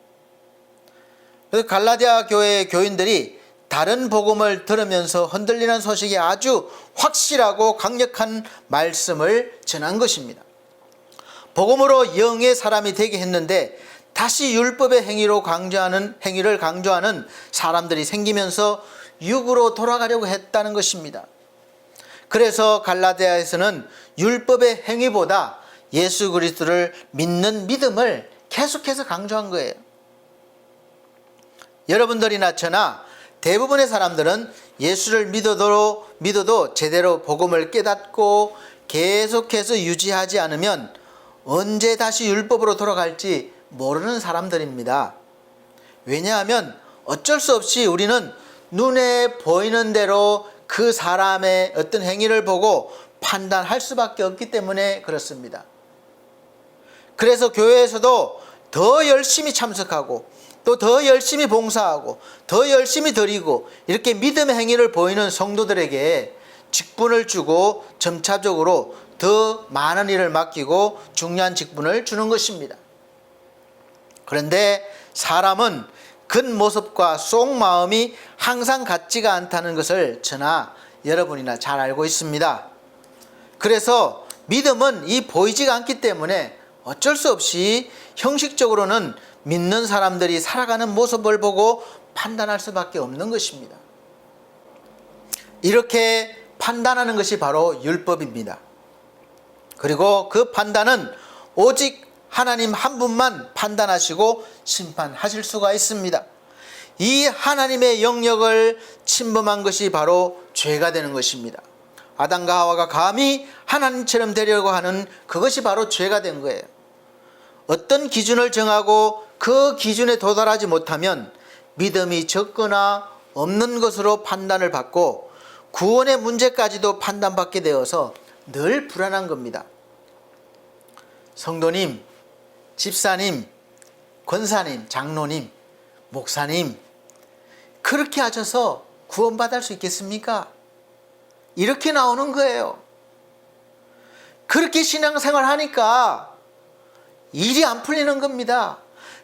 그래서 갈라디아 교회 교인들이 다른 복음을 들으면서 흔들리는 소식이 아주 확실하고 강력한 말씀을 전한 것입니다. 복음으로 영의 사람이 되게 했는데 다시 율법의 행위를 강조하는 사람들이 생기면서 육으로 돌아가려고 했다는 것입니다. 그래서 갈라디아에서는 율법의 행위보다 예수 그리스도를 믿는 믿음을 계속해서 강조한 거예요. 여러분들이나 저나 대부분의 사람들은 예수를 믿어도 제대로 복음을 깨닫고 계속해서 유지하지 않으면 언제 다시 율법으로 돌아갈지 모르는 사람들입니다. 왜냐하면 어쩔 수 없이 우리는 눈에 보이는 대로 그 사람의 어떤 행위를 보고 판단할 수밖에 없기 때문에 그렇습니다. 그래서 교회에서도 더 열심히 참석하고 또 더 열심히 봉사하고 더 열심히 드리고 이렇게 믿음의 행위를 보이는 성도들에게 직분을 주고 점차적으로 더 많은 일을 맡기고 중요한 직분을 주는 것입니다. 그런데 사람은 겉모습과 속마음이 항상 같지가 않다는 것을 저나 여러분이나 잘 알고 있습니다. 그래서 믿음은 이 보이지가 않기 때문에 어쩔 수 없이 형식적으로는 믿는 사람들이 살아가는 모습을 보고 판단할 수밖에 없는 것입니다. 이렇게 판단하는 것이 바로 율법입니다. 그리고 그 판단은 오직 하나님 한 분만 판단하시고 심판하실 수가 있습니다. 이 하나님의 영역을 침범한 것이 바로 죄가 되는 것입니다. 아담과 하와가 감히 하나님처럼 되려고 하는 그것이 바로 죄가 된 거예요. 어떤 기준을 정하고 그 기준에 도달하지 못하면 믿음이 적거나 없는 것으로 판단을 받고 구원의 문제까지도 판단받게 되어서 늘 불안한 겁니다. 성도님, 집사님, 권사님, 장로님, 목사님, 그렇게 하셔서 구원받을 수 있겠습니까? 이렇게 나오는 거예요. 그렇게 신앙생활 하니까 일이 안 풀리는 겁니다.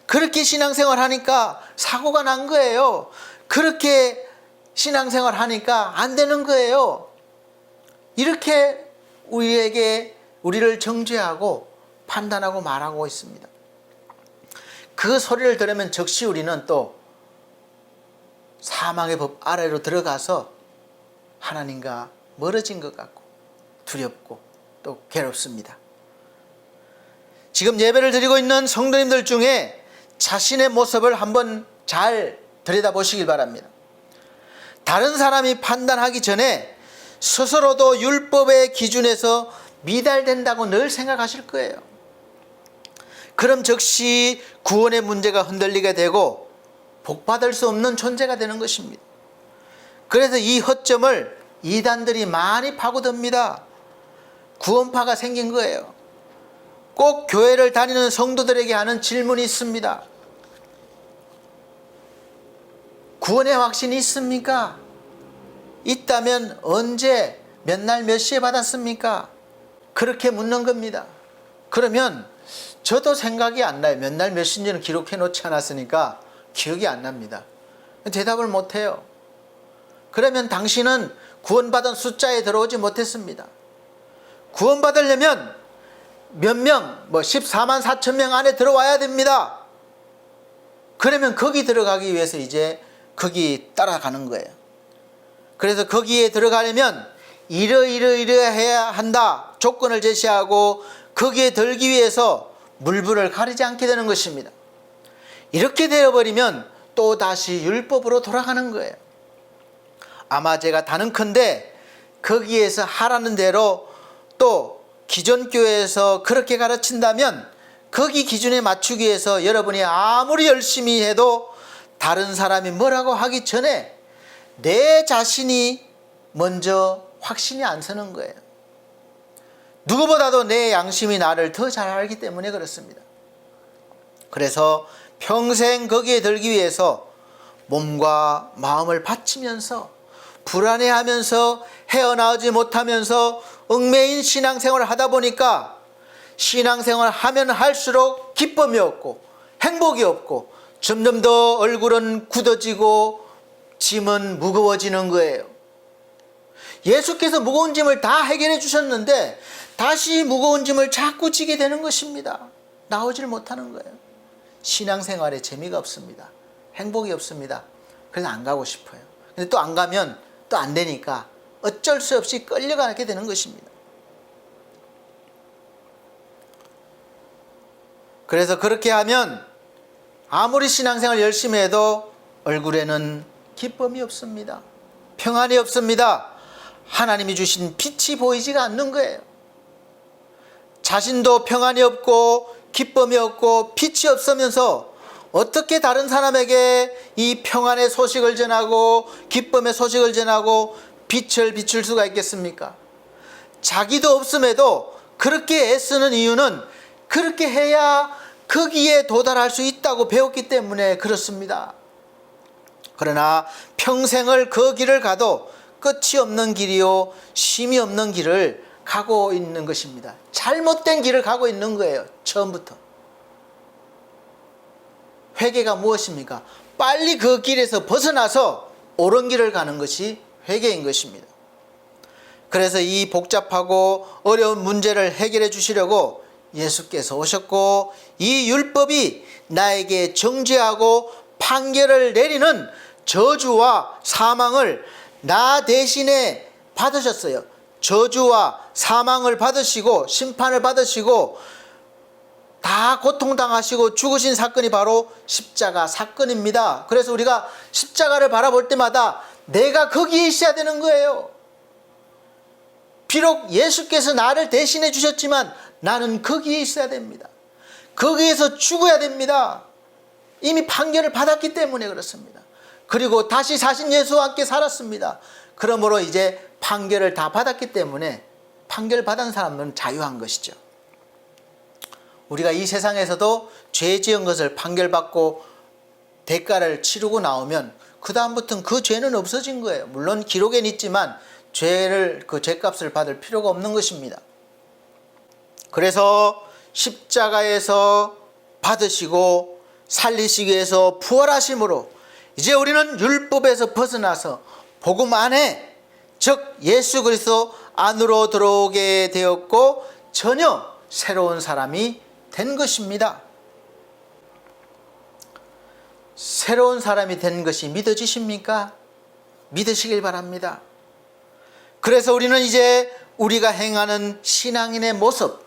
그렇게 신앙생활 하니까 사고가 난 거예요. 그렇게 신앙생활 하니까 안 되는 거예요. 이렇게 우리를 정죄하고 판단하고 말하고 있습니다. 그 소리를 들으면 즉시 우리는 또 사망의 법 아래로 들어가서 하나님과 멀어진 것 같고 두렵고 또 괴롭습니다. 지금 예배를 드리고 있는 성도님들 중에 자신의 모습을 한번 잘 들여다보시길 바랍니다. 다른 사람이 판단하기 전에 스스로도 율법의 기준에서 미달된다고 늘 생각하실 거예요. 그럼 즉시 구원의 문제가 흔들리게 되고 복받을 수 없는 존재가 되는 것입니다. 그래서 이 허점을 이단들이 많이 파고듭니다. 구원파가 생긴 거예요. 꼭 교회를 다니는 성도들에게 하는 질문이 있습니다. 구원의 확신이 있습니까? 있다면 언제, 몇 날, 몇 시에 받았습니까? 그렇게 묻는 겁니다. 그러면 저도 생각이 안 나요. 몇 날, 몇 시인지는 기록해 놓지 않았으니까 기억이 안 납니다. 대답을 못 해요. 그러면 당신은 구원받은 숫자에 들어오지 못했습니다. 구원받으려면 몇 명, 14만 4천 명 안에 들어와야 됩니다. 그러면 거기 들어가기 위해서 이제 거기 따라가는 거예요. 그래서 거기에 들어가려면 이러해야 한다. 조건을 제시하고 거기에 들기 위해서 물불을 가리지 않게 되는 것입니다. 이렇게 되어버리면 또 다시 율법으로 돌아가는 거예요. 아마 제가 다는컨대 거기에서 하라는 대로 또 기존 교회에서 그렇게 가르친다면 거기 기준에 맞추기 위해서 여러분이 아무리 열심히 해도 다른 사람이 뭐라고 하기 전에 내 자신이 먼저 확신이 안 서는 거예요. 누구보다도 내 양심이 나를 더 잘 알기 때문에 그렇습니다. 그래서 평생 거기에 들기 위해서 몸과 마음을 바치면서 불안해하면서 헤어나오지 못하면서 얽매인 신앙생활을 하다 보니까 신앙생활을 하면 할수록 기쁨이 없고 행복이 없고 점점 더 얼굴은 굳어지고 짐은 무거워지는 거예요. 예수께서 무거운 짐을 다 해결해 주셨는데 다시 무거운 짐을 자꾸 지게 되는 것입니다. 나오질 못하는 거예요. 신앙생활에 재미가 없습니다. 행복이 없습니다. 그래서 안 가고 싶어요. 근데 또 안 가면 또 안 되니까 어쩔 수 없이 끌려가게 되는 것입니다. 그래서 그렇게 하면 아무리 신앙생활 열심히 해도 얼굴에는 기쁨이 없습니다. 평안이 없습니다. 하나님이 주신 빛이 보이지가 않는 거예요. 자신도 평안이 없고 기쁨이 없고 빛이 없으면서 어떻게 다른 사람에게 이 평안의 소식을 전하고 기쁨의 소식을 전하고 빛을 비출 수가 있겠습니까? 자기도 없음에도 그렇게 애쓰는 이유는 그렇게 해야 거기에 도달할 수 있다고 배웠기 때문에 그렇습니다. 그러나 평생을 그 길을 가도 끝이 없는 길이요 쉼이 없는 길을 가고 있는 것입니다. 잘못된 길을 가고 있는 거예요. 처음부터. 회개가 무엇입니까? 빨리 그 길에서 벗어나서 옳은 길을 가는 것이 회개인 것입니다. 그래서 이 복잡하고 어려운 문제를 해결해 주시려고 예수께서 오셨고 이 율법이 나에게 정죄하고 판결을 내리는 저주와 사망을 나 대신에 받으셨어요. 저주와 사망을 받으시고 심판을 받으시고 다 고통당하시고 죽으신 사건이 바로 십자가 사건입니다. 그래서 우리가 십자가를 바라볼 때마다 내가 거기에 있어야 되는 거예요. 비록 예수께서 나를 대신해 주셨지만 나는 거기에 있어야 됩니다. 거기에서 죽어야 됩니다. 이미 판결을 받았기 때문에 그렇습니다. 그리고 다시 사신 예수와 함께 살았습니다. 그러므로 이제 판결을 다 받았기 때문에 판결 받은 사람은 자유한 것이죠. 우리가 이 세상에서도 죄 지은 것을 판결받고 대가를 치르고 나오면 그 다음부터는 그 죄는 없어진 거예요. 물론 기록엔 있지만 그 죄값을 받을 필요가 없는 것입니다. 그래서 십자가에서 받으시고 살리시기 위해서 부활하심으로 이제 우리는 율법에서 벗어나서 복음 안에 즉 예수 그리스도 안으로 들어오게 되었고 전혀 새로운 사람이 된 것입니다. 새로운 사람이 된 것이 믿어지십니까? 믿으시길 바랍니다. 그래서 우리는 이제 우리가 행하는 신앙인의 모습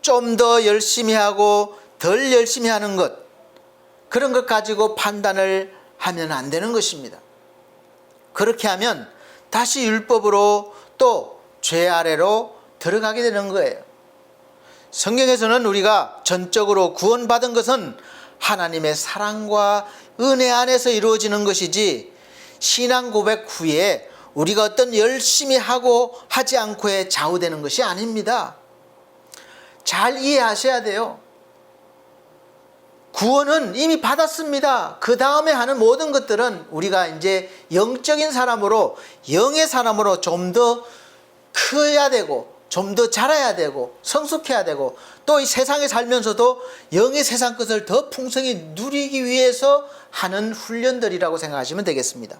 좀 더 열심히 하고 덜 열심히 하는 것 그런 것 가지고 판단을 하면 안 되는 것입니다. 그렇게 하면 다시 율법으로 또 죄 아래로 들어가게 되는 거예요. 성경에서는 우리가 전적으로 구원받은 것은 하나님의 사랑과 은혜 안에서 이루어지는 것이지 신앙 고백 후에 우리가 어떤 열심히 하고 하지 않고에 좌우되는 것이 아닙니다. 잘 이해하셔야 돼요. 구원은 이미 받았습니다. 그 다음에 하는 모든 것들은 우리가 이제 영적인 사람으로 영의 사람으로 좀 더 커야 되고 좀 더 자라야 되고 성숙해야 되고 또 이 세상에 살면서도 영의 세상 것을 더 풍성히 누리기 위해서 하는 훈련들이라고 생각하시면 되겠습니다.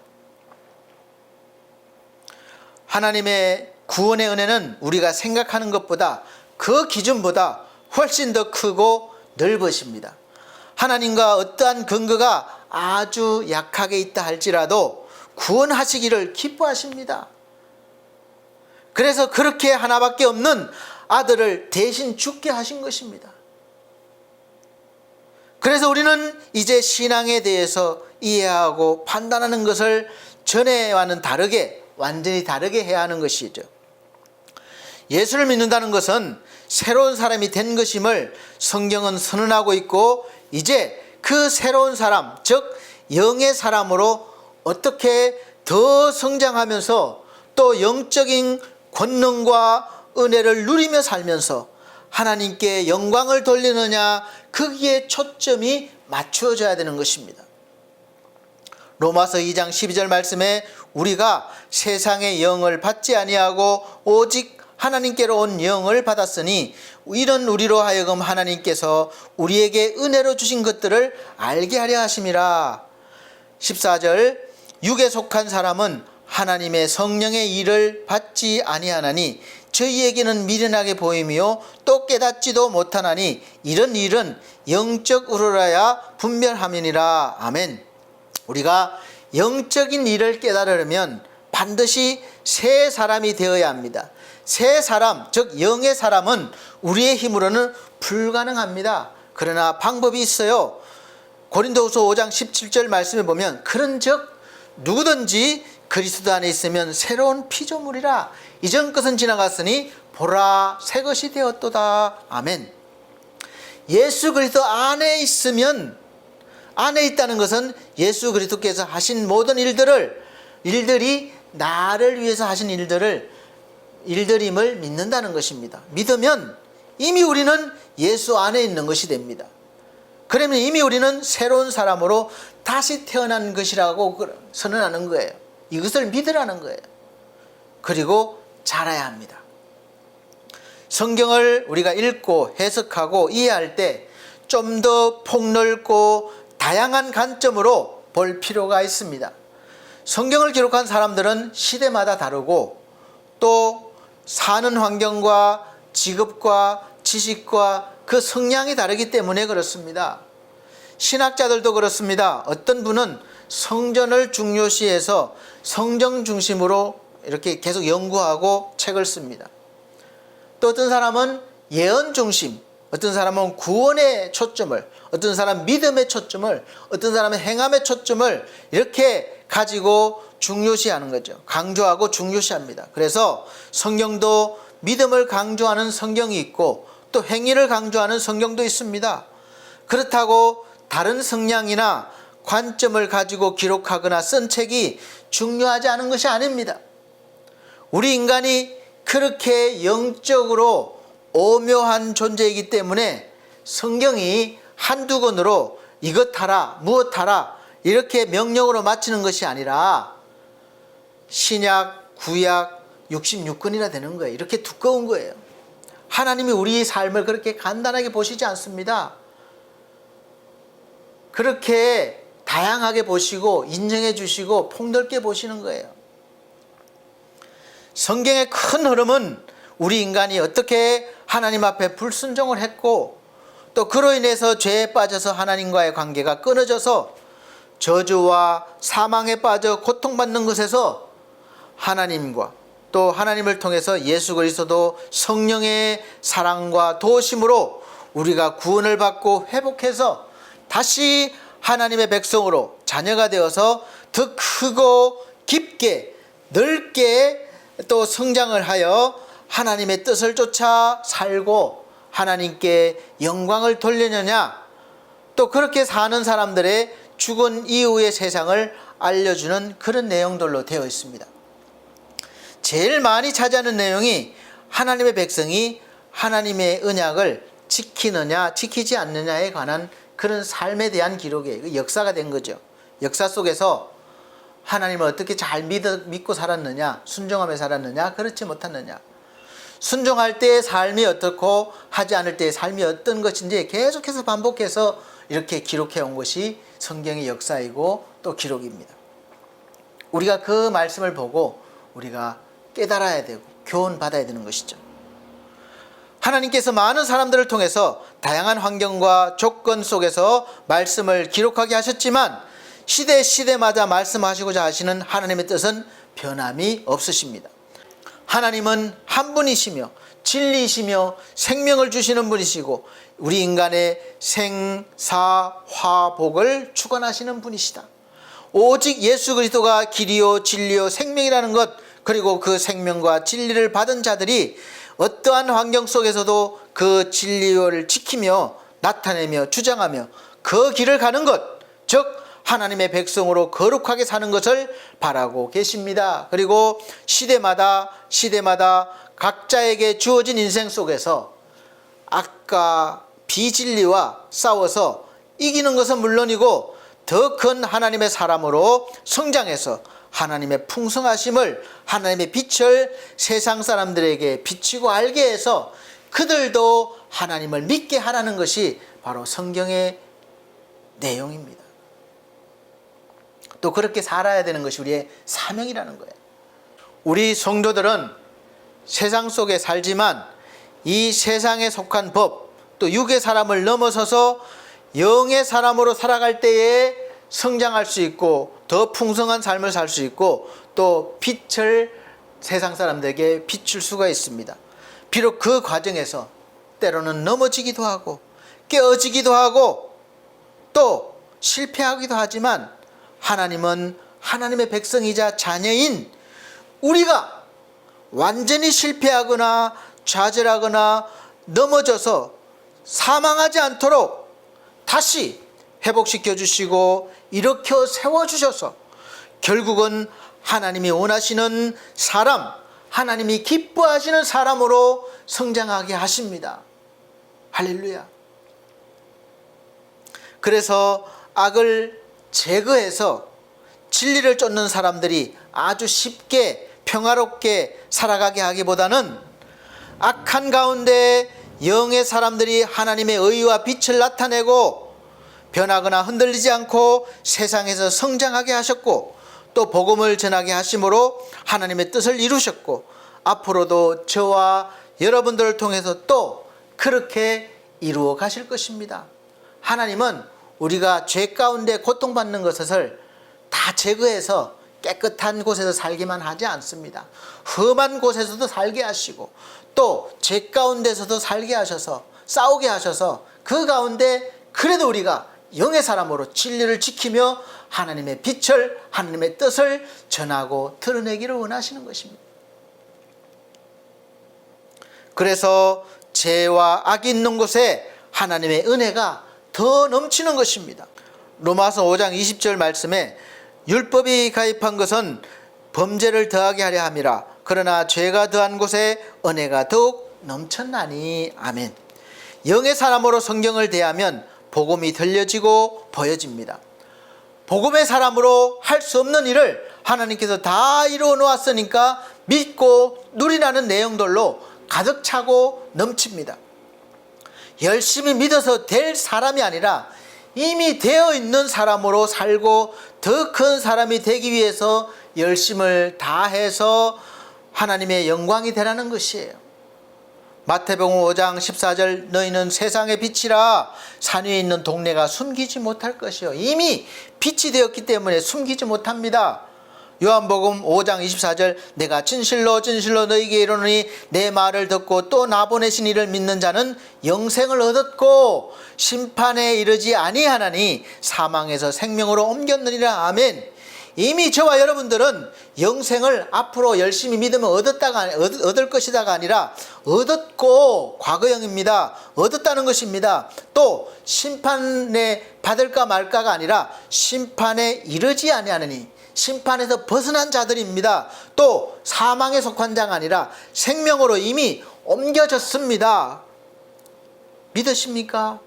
하나님의 구원의 은혜는 우리가 생각하는 것보다 그 기준보다 훨씬 더 크고 넓으십니다. 하나님과 어떠한 근거가 아주 약하게 있다 할지라도 구원하시기를 기뻐하십니다. 그래서 그렇게 하나밖에 없는 아들을 대신 죽게 하신 것입니다. 그래서 우리는 이제 신앙에 대해서 이해하고 판단하는 것을 전에와는 다르게 완전히 다르게 해야 하는 것이죠. 예수를 믿는다는 것은 새로운 사람이 된 것임을 성경은 선언하고 있고 이제 그 새로운 사람 즉 영의 사람으로 어떻게 더 성장하면서 또 영적인 권능과 은혜를 누리며 살면서 하나님께 영광을 돌리느냐 거기에 초점이 맞추어져야 되는 것입니다. 로마서 2장 12절 말씀에 우리가 세상의 영을 받지 아니하고 오직 하나님께로 온 영을 받았으니 이런 우리로 하여금 하나님께서 우리에게 은혜로 주신 것들을 알게 하려 하심이라. 14절 육에 속한 사람은 하나님의 성령의 일을 받지 아니하나니 저희에게는 미련하게 보이며 또 깨닫지도 못하나니 이런 일은 영적으로라야 분별함이니라. 아멘. 우리가 영적인 일을 깨달으려면 반드시 새 사람이 되어야 합니다. 새 사람, 즉 영의 사람은 우리의 힘으로는 불가능합니다. 그러나 방법이 있어요. 고린도후서 5장 17절 말씀에 보면 그런즉 누구든지 그리스도 안에 있으면 새로운 피조물이라. 이전 것은 지나갔으니 보라 새 것이 되었도다. 아멘. 예수 그리스도 안에 있으면, 안에 있다는 것은 예수 그리스도께서 하신 모든 일들이 나를 위해서 하신 일들임을 믿는다는 것입니다. 믿으면 이미 우리는 예수 안에 있는 것이 됩니다. 그러면 이미 우리는 새로운 사람으로 다시 태어난 것이라고 선언하는 거예요. 이것을 믿으라는 거예요. 그리고 자라야 합니다. 성경을 우리가 읽고 해석하고 이해할 때 좀 더 폭넓고 다양한 관점으로 볼 필요가 있습니다. 성경을 기록한 사람들은 시대마다 다르고 또 사는 환경과 직업과 지식과 그 성향이 다르기 때문에 그렇습니다. 신학자들도 그렇습니다. 어떤 분은 성전을 중요시해서 성경 중심으로 이렇게 계속 연구하고 책을 씁니다. 또 어떤 사람은 예언 중심, 어떤 사람은 구원의 초점을, 어떤 사람은 믿음의 초점을, 어떤 사람은 행함의 초점을 이렇게 가지고 중요시하는 거죠. 강조하고 중요시합니다. 그래서 성경도 믿음을 강조하는 성경이 있고 또 행위를 강조하는 성경도 있습니다. 그렇다고 다른 성향이나 관점을 가지고 기록하거나 쓴 책이 중요하지 않은 것이 아닙니다. 우리 인간이 그렇게 영적으로 오묘한 존재이기 때문에 성경이 한두 권으로 이것 하라 무엇 하라 이렇게 명령으로 마치는 것이 아니라 신약, 구약 66권이나 되는 거예요. 이렇게 두꺼운 거예요. 하나님이 우리의 삶을 그렇게 간단하게 보시지 않습니다. 그렇게 다양하게 보시고 인정해 주시고 폭넓게 보시는 거예요. 성경의 큰 흐름은 우리 인간이 어떻게 하나님 앞에 불순종을 했고 또 그로 인해서 죄에 빠져서 하나님과의 관계가 끊어져서 저주와 사망에 빠져 고통받는 것에서 하나님과 또 하나님을 통해서 예수 그리스도 성령의 사랑과 도우심으로 우리가 구원을 받고 회복해서 다시 하나님의 백성으로 자녀가 되어서 더 크고 깊게 넓게 또 성장을 하여 하나님의 뜻을 쫓아 살고 하나님께 영광을 돌리느냐, 또 그렇게 사는 사람들의 죽은 이후의 세상을 알려주는 그런 내용들로 되어 있습니다. 제일 많이 차지하는 내용이 하나님의 백성이 하나님의 언약을 지키느냐 지키지 않느냐에 관한 그런 삶에 대한 기록이에요. 역사가 된 거죠. 역사 속에서 하나님을 어떻게 잘 믿고 살았느냐, 순종하며 살았느냐, 그렇지 못했느냐, 순종할 때의 삶이 어떻고 하지 않을 때의 삶이 어떤 것인지 계속해서 반복해서 이렇게 기록해 온 것이 성경의 역사이고 또 기록입니다. 우리가 그 말씀을 보고 우리가 깨달아야 되고 교훈 받아야 되는 것이죠. 하나님께서 많은 사람들을 통해서 다양한 환경과 조건 속에서 말씀을 기록하게 하셨지만 시대마다 말씀하시고자 하시는 하나님의 뜻은 변함이 없으십니다. 하나님은 한 분이시며 진리이시며 생명을 주시는 분이시고 우리 인간의 생사화복을 주관하시는 분이시다. 오직 예수 그리스도가 길이요 진리요 생명이라는 것, 그리고 그 생명과 진리를 받은 자들이 어떠한 환경 속에서도 그 진리를 지키며 나타내며 주장하며 그 길을 가는 것, 즉 하나님의 백성으로 거룩하게 사는 것을 바라고 계십니다. 그리고 시대마다 각자에게 주어진 인생 속에서 악과 비진리와 싸워서 이기는 것은 물론이고 더 큰 하나님의 사람으로 성장해서 하나님의 풍성하심을, 하나님의 빛을 세상 사람들에게 비치고 알게 해서 그들도 하나님을 믿게 하라는 것이 바로 성경의 내용입니다. 또 그렇게 살아야 되는 것이 우리의 사명이라는 거예요. 우리 성도들은 세상 속에 살지만 이 세상에 속한 법, 또 육의 사람을 넘어서서 영의 사람으로 살아갈 때에 성장할 수 있고 더 풍성한 삶을 살 수 있고 또 빛을 세상 사람들에게 비출 수가 있습니다. 비록 그 과정에서 때로는 넘어지기도 하고 깨어지기도 하고 또 실패하기도 하지만 하나님은 하나님의 백성이자 자녀인 우리가 완전히 실패하거나 좌절하거나 넘어져서 사망하지 않도록 다시 회복시켜 주시고 일으켜 세워주셔서 결국은 하나님이 원하시는 사람, 하나님이 기뻐하시는 사람으로 성장하게 하십니다. 할렐루야. 그래서 악을 제거해서 진리를 쫓는 사람들이 아주 쉽게 평화롭게 살아가게 하기보다는 악한 가운데 영의 사람들이 하나님의 의와 빛을 나타내고 변하거나 흔들리지 않고 세상에서 성장하게 하셨고 또 복음을 전하게 하심으로 하나님의 뜻을 이루셨고 앞으로도 저와 여러분들을 통해서 또 그렇게 이루어 가실 것입니다. 하나님은 우리가 죄 가운데 고통받는 것을 다 제거해서 깨끗한 곳에서 살기만 하지 않습니다. 험한 곳에서도 살게 하시고 또 죄 가운데서도 살게 하셔서 싸우게 하셔서 그 가운데 그래도 우리가 영의 사람으로 진리를 지키며 하나님의 빛을, 하나님의 뜻을 전하고 드러내기를 원하시는 것입니다. 그래서 죄와 악이 있는 곳에 하나님의 은혜가 더 넘치는 것입니다. 로마서 5장 20절 말씀에 율법이 가입한 것은 범죄를 더하게 하려 함이라. 그러나 죄가 더한 곳에 은혜가 더욱 넘쳤나니. 아멘. 영의 사람으로 성경을 대하면 복음이 들려지고 보여집니다. 복음의 사람으로 할 수 없는 일을 하나님께서 다 이루어 놓았으니까 믿고 누리라는 내용들로 가득 차고 넘칩니다. 열심히 믿어서 될 사람이 아니라 이미 되어 있는 사람으로 살고 더 큰 사람이 되기 위해서 열심을 다해서 하나님의 영광이 되라는 것이에요. 마태복음 5장 14절 너희는 세상의 빛이라 산 위에 있는 동네가 숨기지 못할 것이요. 이미 빛이 되었기 때문에 숨기지 못합니다. 요한복음 5장 24절 내가 진실로 진실로 너희에게 이르노니 내 말을 듣고 또 나 보내신 이를 믿는 자는 영생을 얻었고 심판에 이르지 아니하나니 사망에서 생명으로 옮겼느니라. 아멘. 이미 저와 여러분들은 영생을 앞으로 열심히 믿으면 얻을 것이다가 아니라 얻었고 과거형입니다. 얻었다는 것입니다. 또 심판에 받을까 말까가 아니라 심판에 이르지 아니하느니 심판에서 벗어난 자들입니다. 또 사망에 속한 자가 아니라 생명으로 이미 옮겨졌습니다. 믿으십니까?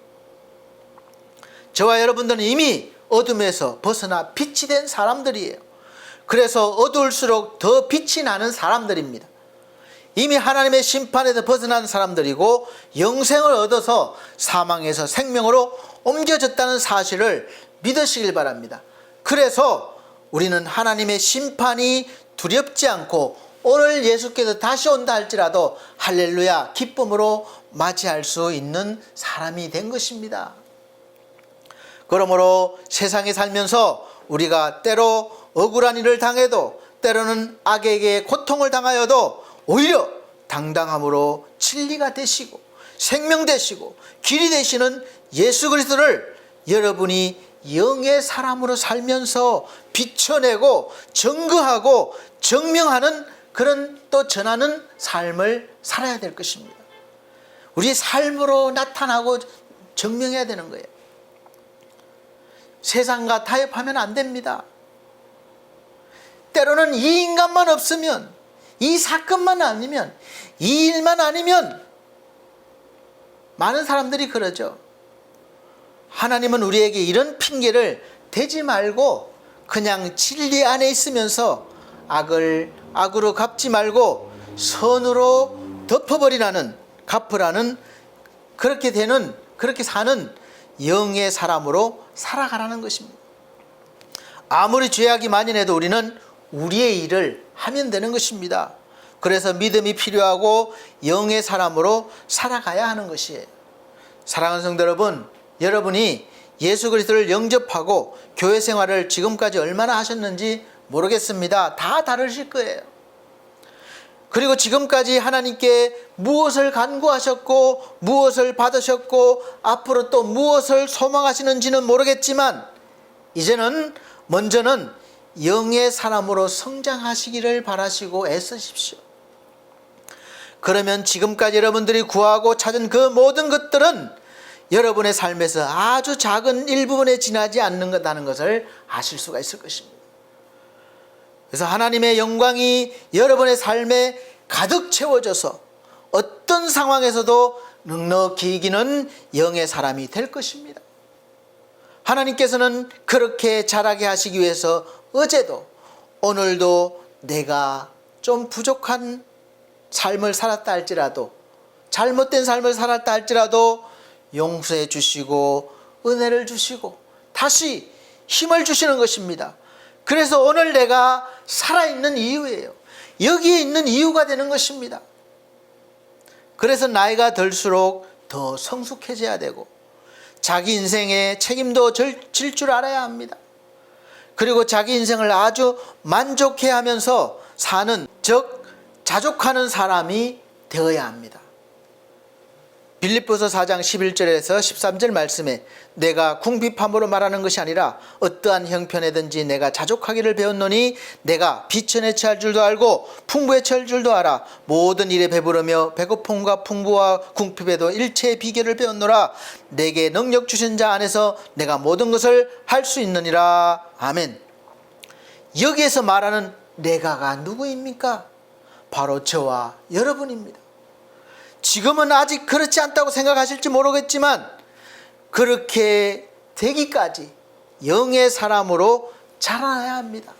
저와 여러분들은 이미 어둠에서 벗어나 빛이 된 사람들이에요. 그래서 어두울수록 더 빛이 나는 사람들입니다. 이미 하나님의 심판에서 벗어난 사람들이고 영생을 얻어서 사망에서 생명으로 옮겨졌다는 사실을 믿으시길 바랍니다. 그래서 우리는 하나님의 심판이 두렵지 않고 오늘 예수께서 다시 온다 할지라도 할렐루야 기쁨으로 맞이할 수 있는 사람이 된 것입니다. 그러므로 세상에 살면서 우리가 때로 억울한 일을 당해도 때로는 악에게 고통을 당하여도 오히려 당당함으로 진리가 되시고 생명 되시고 길이 되시는 예수 그리스도를 여러분이 영의 사람으로 살면서 비춰내고 증거하고 증명하는 그런 또 전하는 삶을 살아야 될 것입니다. 우리의 삶으로 나타나고 증명해야 되는 거예요. 세상과 타협하면 안 됩니다. 때로는 이 인간만 없으면, 이 사건만 아니면, 이 일만 아니면 많은 사람들이 그러죠. 하나님은 우리에게 이런 핑계를 대지 말고 그냥 진리 안에 있으면서 악으로 갚지 말고 선으로 갚으라는 그렇게 사는 영의 사람으로 살아가라는 것입니다. 아무리 죄악이 만연해도 우리는 우리의 일을 하면 되는 것입니다. 그래서 믿음이 필요하고 영의 사람으로 살아가야 하는 것이에요. 사랑하는 성도 여러분, 여러분이 예수 그리스도를 영접하고 교회 생활을 지금까지 얼마나 하셨는지 모르겠습니다. 다 다르실 거예요. 그리고 지금까지 하나님께 무엇을 간구하셨고 무엇을 받으셨고 앞으로 또 무엇을 소망하시는지는 모르겠지만 이제는 먼저는 영의 사람으로 성장하시기를 바라시고 애쓰십시오. 그러면 지금까지 여러분들이 구하고 찾은 그 모든 것들은 여러분의 삶에서 아주 작은 일부분에 지나지 않는다는 것을 아실 수가 있을 것입니다. 그래서 하나님의 영광이 여러분의 삶에 가득 채워져서 어떤 상황에서도 넉넉히 이기는 영의 사람이 될 것입니다. 하나님께서는 그렇게 자라게 하시기 위해서 어제도 오늘도 내가 좀 부족한 삶을 살았다 할지라도 잘못된 삶을 살았다 할지라도 용서해 주시고 은혜를 주시고 다시 힘을 주시는 것입니다. 그래서 오늘 내가 살아있는 이유예요. 여기에 있는 이유가 되는 것입니다. 그래서 나이가 들수록 더 성숙해져야 되고 자기 인생에 책임도 질 줄 알아야 합니다. 그리고 자기 인생을 아주 만족해 하면서 사는, 즉 자족하는 사람이 되어야 합니다. 빌립보서 4장 11절에서 13절 말씀에 내가 궁핍함으로 말하는 것이 아니라 어떠한 형편에든지 내가 자족하기를 배웠노니 내가 비천에 처할 줄도 알고 풍부에 처할 줄도 알아 모든 일에 배부르며 배고픔과 풍부와 궁핍에도 일체의 비결을 배웠노라 내게 능력 주신 자 안에서 내가 모든 것을 할 수 있느니라. 아멘. 여기에서 말하는 내가가 누구입니까? 바로 저와 여러분입니다. 지금은 아직 그렇지 않다고 생각하실지 모르겠지만 그렇게 되기까지 영의 사람으로 자라나야 합니다.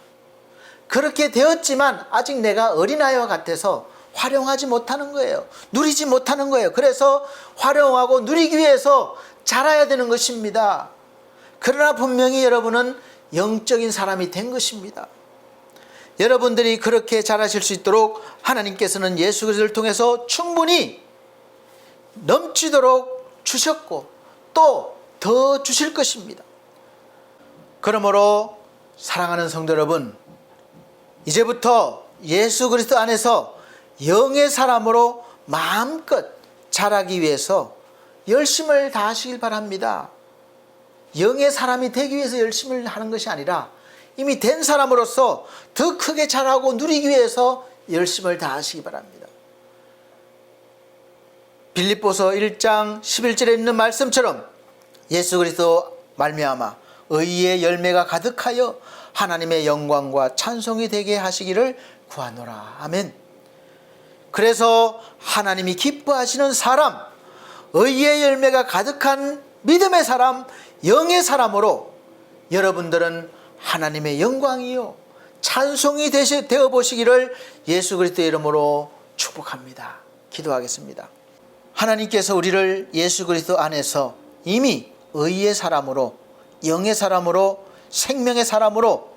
그렇게 되었지만 아직 내가 어린아이와 같아서 활용하지 못하는 거예요. 누리지 못하는 거예요. 그래서 활용하고 누리기 위해서 자라야 되는 것입니다. 그러나 분명히 여러분은 영적인 사람이 된 것입니다. 여러분들이 그렇게 자라실 수 있도록 하나님께서는 예수 그리스도를 통해서 충분히 넘치도록 주셨고 또 더 주실 것입니다. 그러므로 사랑하는 성도 여러분, 이제부터 예수 그리스도 안에서 영의 사람으로 마음껏 자라기 위해서 열심을 다하시길 바랍니다. 영의 사람이 되기 위해서 열심을 하는 것이 아니라 이미 된 사람으로서 더 크게 자라고 누리기 위해서 열심을 다하시기 바랍니다. 빌립보서 1장 11절에 있는 말씀처럼 예수 그리스도 말미암아 의의 열매가 가득하여 하나님의 영광과 찬송이 되게 하시기를 구하노라. 아멘. 그래서 하나님이 기뻐하시는 사람, 의의 열매가 가득한 믿음의 사람, 영의 사람으로 여러분들은 하나님의 영광이요 찬송이 되어 보시기를 예수 그리스도의 이름으로 축복합니다. 기도하겠습니다. 하나님께서 우리를 예수 그리스도 안에서 이미 의의 사람으로, 영의 사람으로, 생명의 사람으로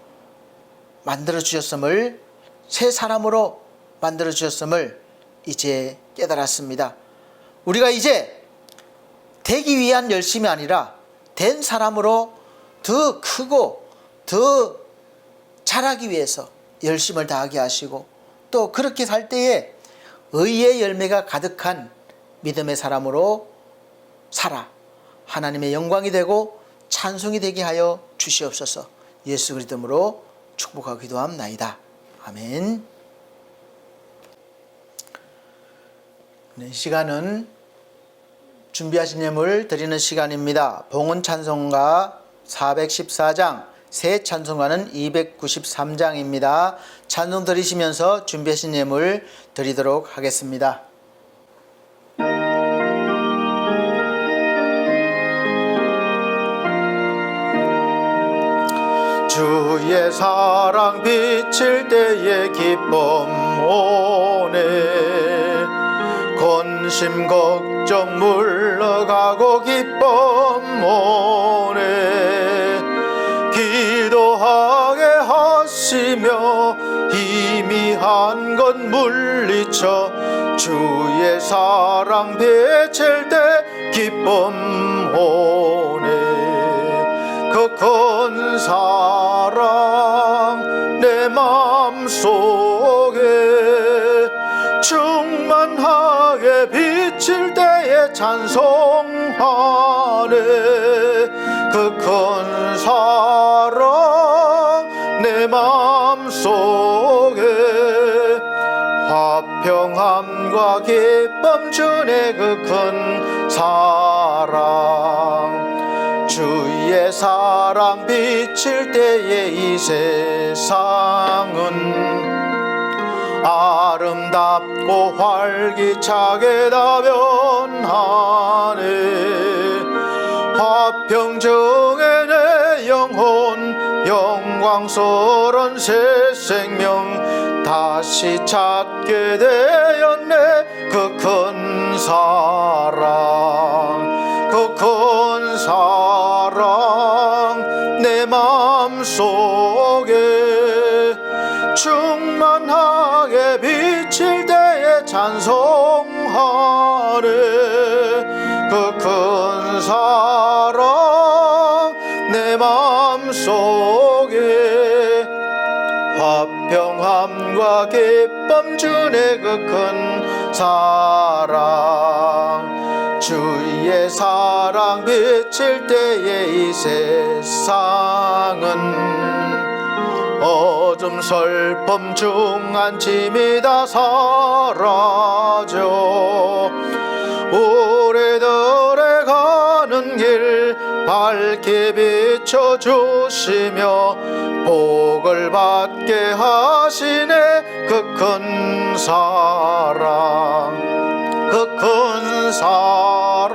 만들어 주셨음을, 새 사람으로 만들어 주셨음을 이제 깨달았습니다. 우리가 이제 되기 위한 열심이 아니라 된 사람으로 더 크고 더 자라기 위해서 열심을 다하게 하시고 또 그렇게 살 때에 의의 열매가 가득한 믿음의 사람으로 살아 하나님의 영광이 되고 찬송이 되게 하여 주시옵소서. 예수 그리스도 이름으로 축복하고 기도합나이다. 아멘. 이 시간은 준비하신 예물 드리는 시간입니다. 봉헌 찬송가 414장, 새 찬송가는 293장입니다. 찬송 드리시면서 준비하신 예물 드리도록 하겠습니다. 주의 사랑 비칠 때에 기쁨 오네 근심 걱정 물러가고 기쁨 오네 기도하 한 것 물리쳐 주의 사랑 비칠 때 기쁨 오네. 그 큰 사랑 내 맘속에 충만하게 비칠 때에 찬송하네. 그 큰 사랑 내 맘속에 화평함과 기쁨 주네. 그 큰 사랑 주의 사랑 비칠 때에 이 세상은 아름답고 활기차게 다 변하네. 화평 중에 내 영혼 영광스런 새 생명 다시 찾게 되었네. 그 큰 사랑 그 큰 사랑 내 맘속에 충만하게 비칠 때에 찬송하네. 그 큰 사랑 내 맘속에 화평함과 기쁨 주네. 그 큰 사랑 주의 사랑 비칠 때에 이 세상은 어둠 슬픔 중한 짐이 다 사라져 우리들의 가는 길 밝게 비춰주시며 복을 받게 하시네. 그 큰 사랑 그 큰 사랑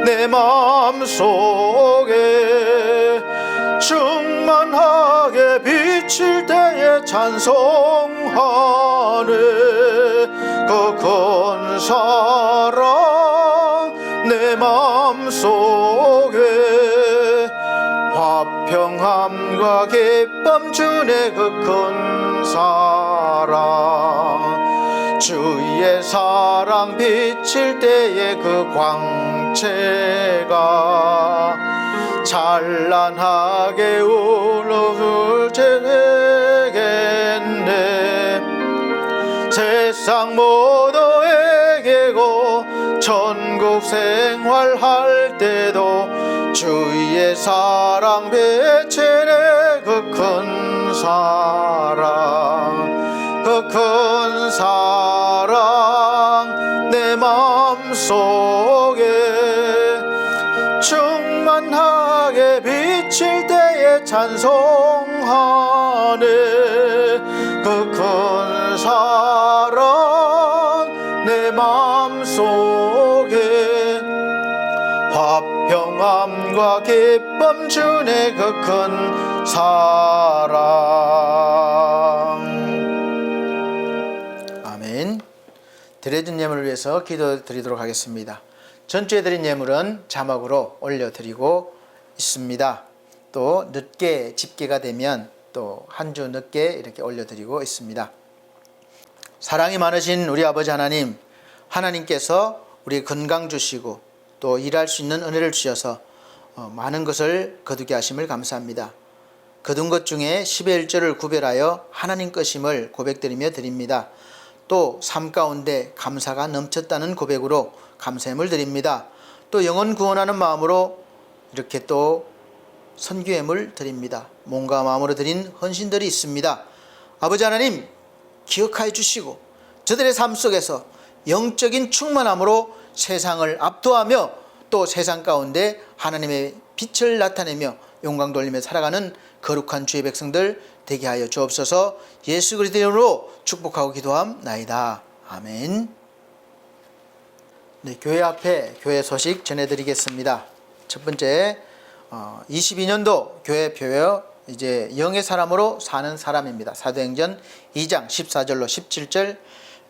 내 맘속에 충만하게 비칠 때에 찬송하네. 그 큰 사랑 내 맘속에 화평함과 기쁨 주네. 그 큰 사랑 주의 사랑 비칠 때에 그 광채가 찬란하게 울어주겠네. 세상 모두에게고 천국 생활할 때도 주의 사랑 비치네. 그 큰 사랑 그 큰 사랑 내 맘속에 충만하게 비칠 때에 찬송하네. 그 큰 사랑 내 맘속에 화평함과 기쁨 주네. 그 큰 사랑. 아멘. 드려진 예물을 위해서 기도드리도록 하겠습니다. 전주에 드린 예물은 자막으로 올려드리고 있습니다. 또 늦게 집계가 되면 또 한 주 늦게 이렇게 올려드리고 있습니다. 사랑이 많으신 우리 아버지 하나님, 하나님께서 우리 건강 주시고 또 일할 수 있는 은혜를 주셔서 많은 것을 거두게 하심을 감사합니다. 거둔 것 중에 10의 1조를 구별하여 하나님 것임을 고백드리며 드립니다. 또 삶 가운데 감사가 넘쳤다는 고백으로 감사함을 드립니다. 또 영혼 구원하는 마음으로 이렇게 또 선교함을 드립니다. 몸과 마음으로 드린 헌신들이 있습니다. 아버지 하나님 기억하여 주시고 저들의 삶 속에서 영적인 충만함으로 세상을 압도하며 또 세상 가운데 하나님의 빛을 나타내며 영광 돌리며 살아가는 거룩한 주의 백성들 되게 하여 주옵소서. 예수 그리스도의 이름으로 축복하고 기도함나이다. 아멘. 네, 교회 앞에 교회 소식 전해드리겠습니다. 첫 번째, 22년도 교회 표요 이제 영의 사람으로 사는 사람입니다. 사도행전 2장 14절로 17절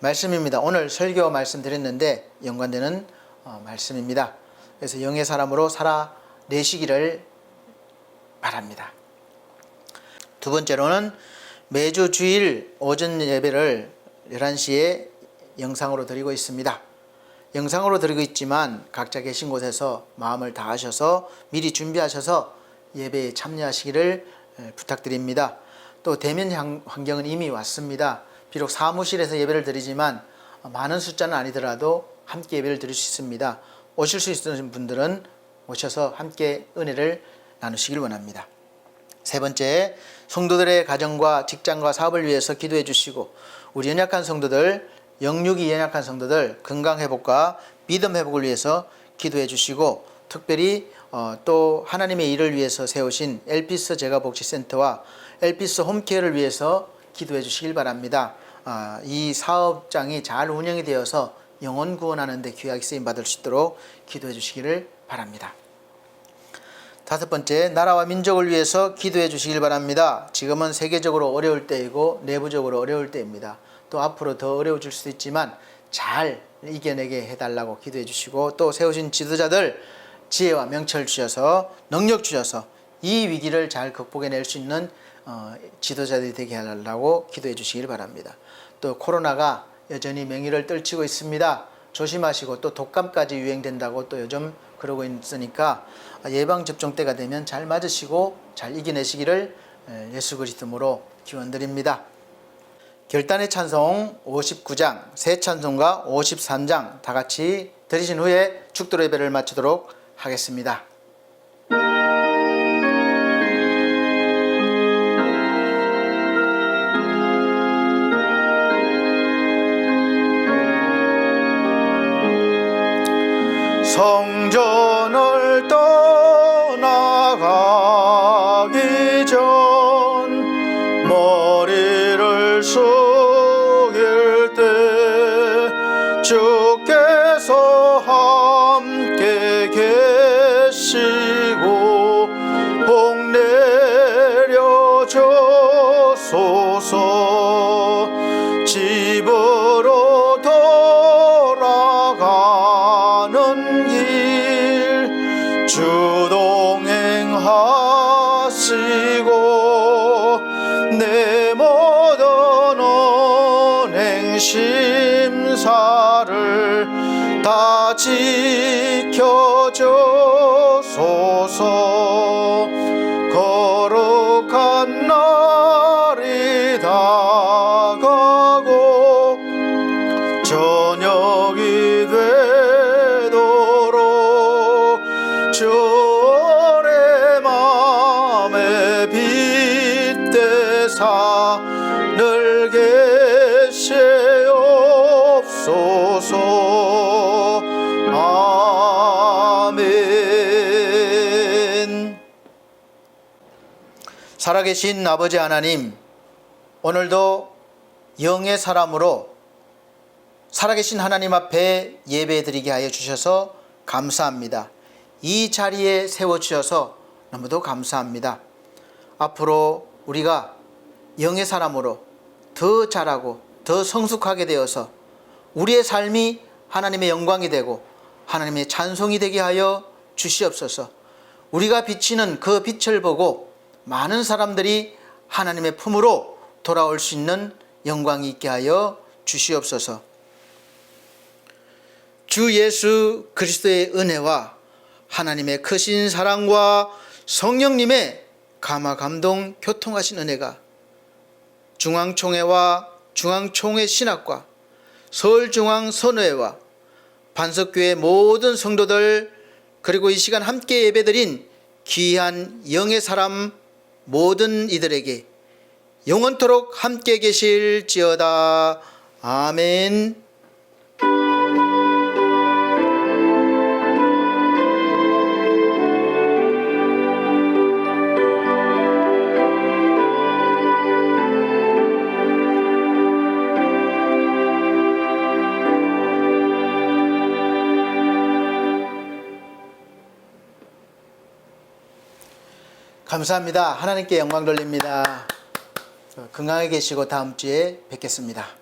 말씀입니다. 오늘 설교 말씀드렸는데 연관되는 말씀입니다. 그래서 영의 사람으로 살아내시기를 바랍니다. 두 번째로는 매주 주일 오전 예배를 11시에 영상으로 드리고 있습니다. 영상으로 드리고 있지만 각자 계신 곳에서 마음을 다하셔서 미리 준비하셔서 예배에 참여하시기를 부탁드립니다. 또 대면 환경은 이미 왔습니다. 비록 사무실에서 예배를 드리지만 많은 숫자는 아니더라도 함께 예배를 드릴 수 있습니다. 오실 수 있는 분들은 오셔서 함께 은혜를 나누시길 원합니다. 세 번째, 성도들의 가정과 직장과 사업을 위해서 기도해 주시고 우리 연약한 성도들, 영육이 연약한 성도들 건강 회복과 믿음 회복을 위해서 기도해 주시고 특별히 또 하나님의 일을 위해서 세우신 엘피스 재가복지센터와 엘피스 홈케어를 위해서 기도해 주시길 바랍니다. 이 사업장이 잘 운영이 되어서 영혼 구원하는 데 귀하게 쓰임 받을 수 있도록 기도해 주시기를 바랍니다. 다섯 번째, 나라와 민족을 위해서 기도해 주시길 바랍니다. 지금은 세계적으로 어려울 때이고 내부적으로 어려울 때입니다. 또 앞으로 더 어려워질 수도 있지만 잘 이겨내게 해달라고 기도해 주시고 또 세우신 지도자들 지혜와 명철 주셔서 능력 주셔서 이 위기를 잘 극복해낼 수 있는 지도자들이 되게 해달라고 기도해 주시길 바랍니다. 또 코로나가 여전히 맹위를 떨치고 있습니다. 조심하시고 또 독감까지 유행된다고 또 요즘 그러고 있으니까 예방접종 때가 되면 잘 맞으시고 잘 이겨내시기를 예수 그리스도로 기원드립니다. 결단의 찬송 59장, 새 찬송가 53장 다 같이 드리신 후에 축도 예배를 마치도록 하겠습니다. 성전을 떠나가기 전 머리를 숙일 때 주께서 함께 계시고 복 내려 주소서. 집으로 돌아가는 길 주동행하시고 내 모든 언행 심사를 다 지켜주소서. 거룩한 날이 다가고 저녁이 되도록 주의 맘에 빗대사 늘 계시옵소서. 아멘. 살아계신 아버지 하나님, 오늘도 영의 사람으로 살아계신 하나님 앞에 예배드리게 하여 주셔서 감사합니다. 이 자리에 세워주셔서 너무도 감사합니다. 앞으로 우리가 영의 사람으로 더 자라고 더 성숙하게 되어서 우리의 삶이 하나님의 영광이 되고 하나님의 찬송이 되게 하여 주시옵소서. 우리가 비치는 그 빛을 보고 많은 사람들이 하나님의 품으로 돌아올 수 있는 영광이 있게 하여 주시옵소서. 주 예수 그리스도의 은혜와 하나님의 크신 사랑과 성령님의 감화 감동 교통하신 은혜가 중앙총회와 중앙총회 신학과 서울중앙선교회와 반석교회 모든 성도들 그리고 이 시간 함께 예배드린 귀한 영의 사람 모든 이들에게 영원토록 함께 계실지어다. 아멘. 감사합니다. 하나님께 영광 돌립니다. 건강하게 계시고 다음 주에 뵙겠습니다.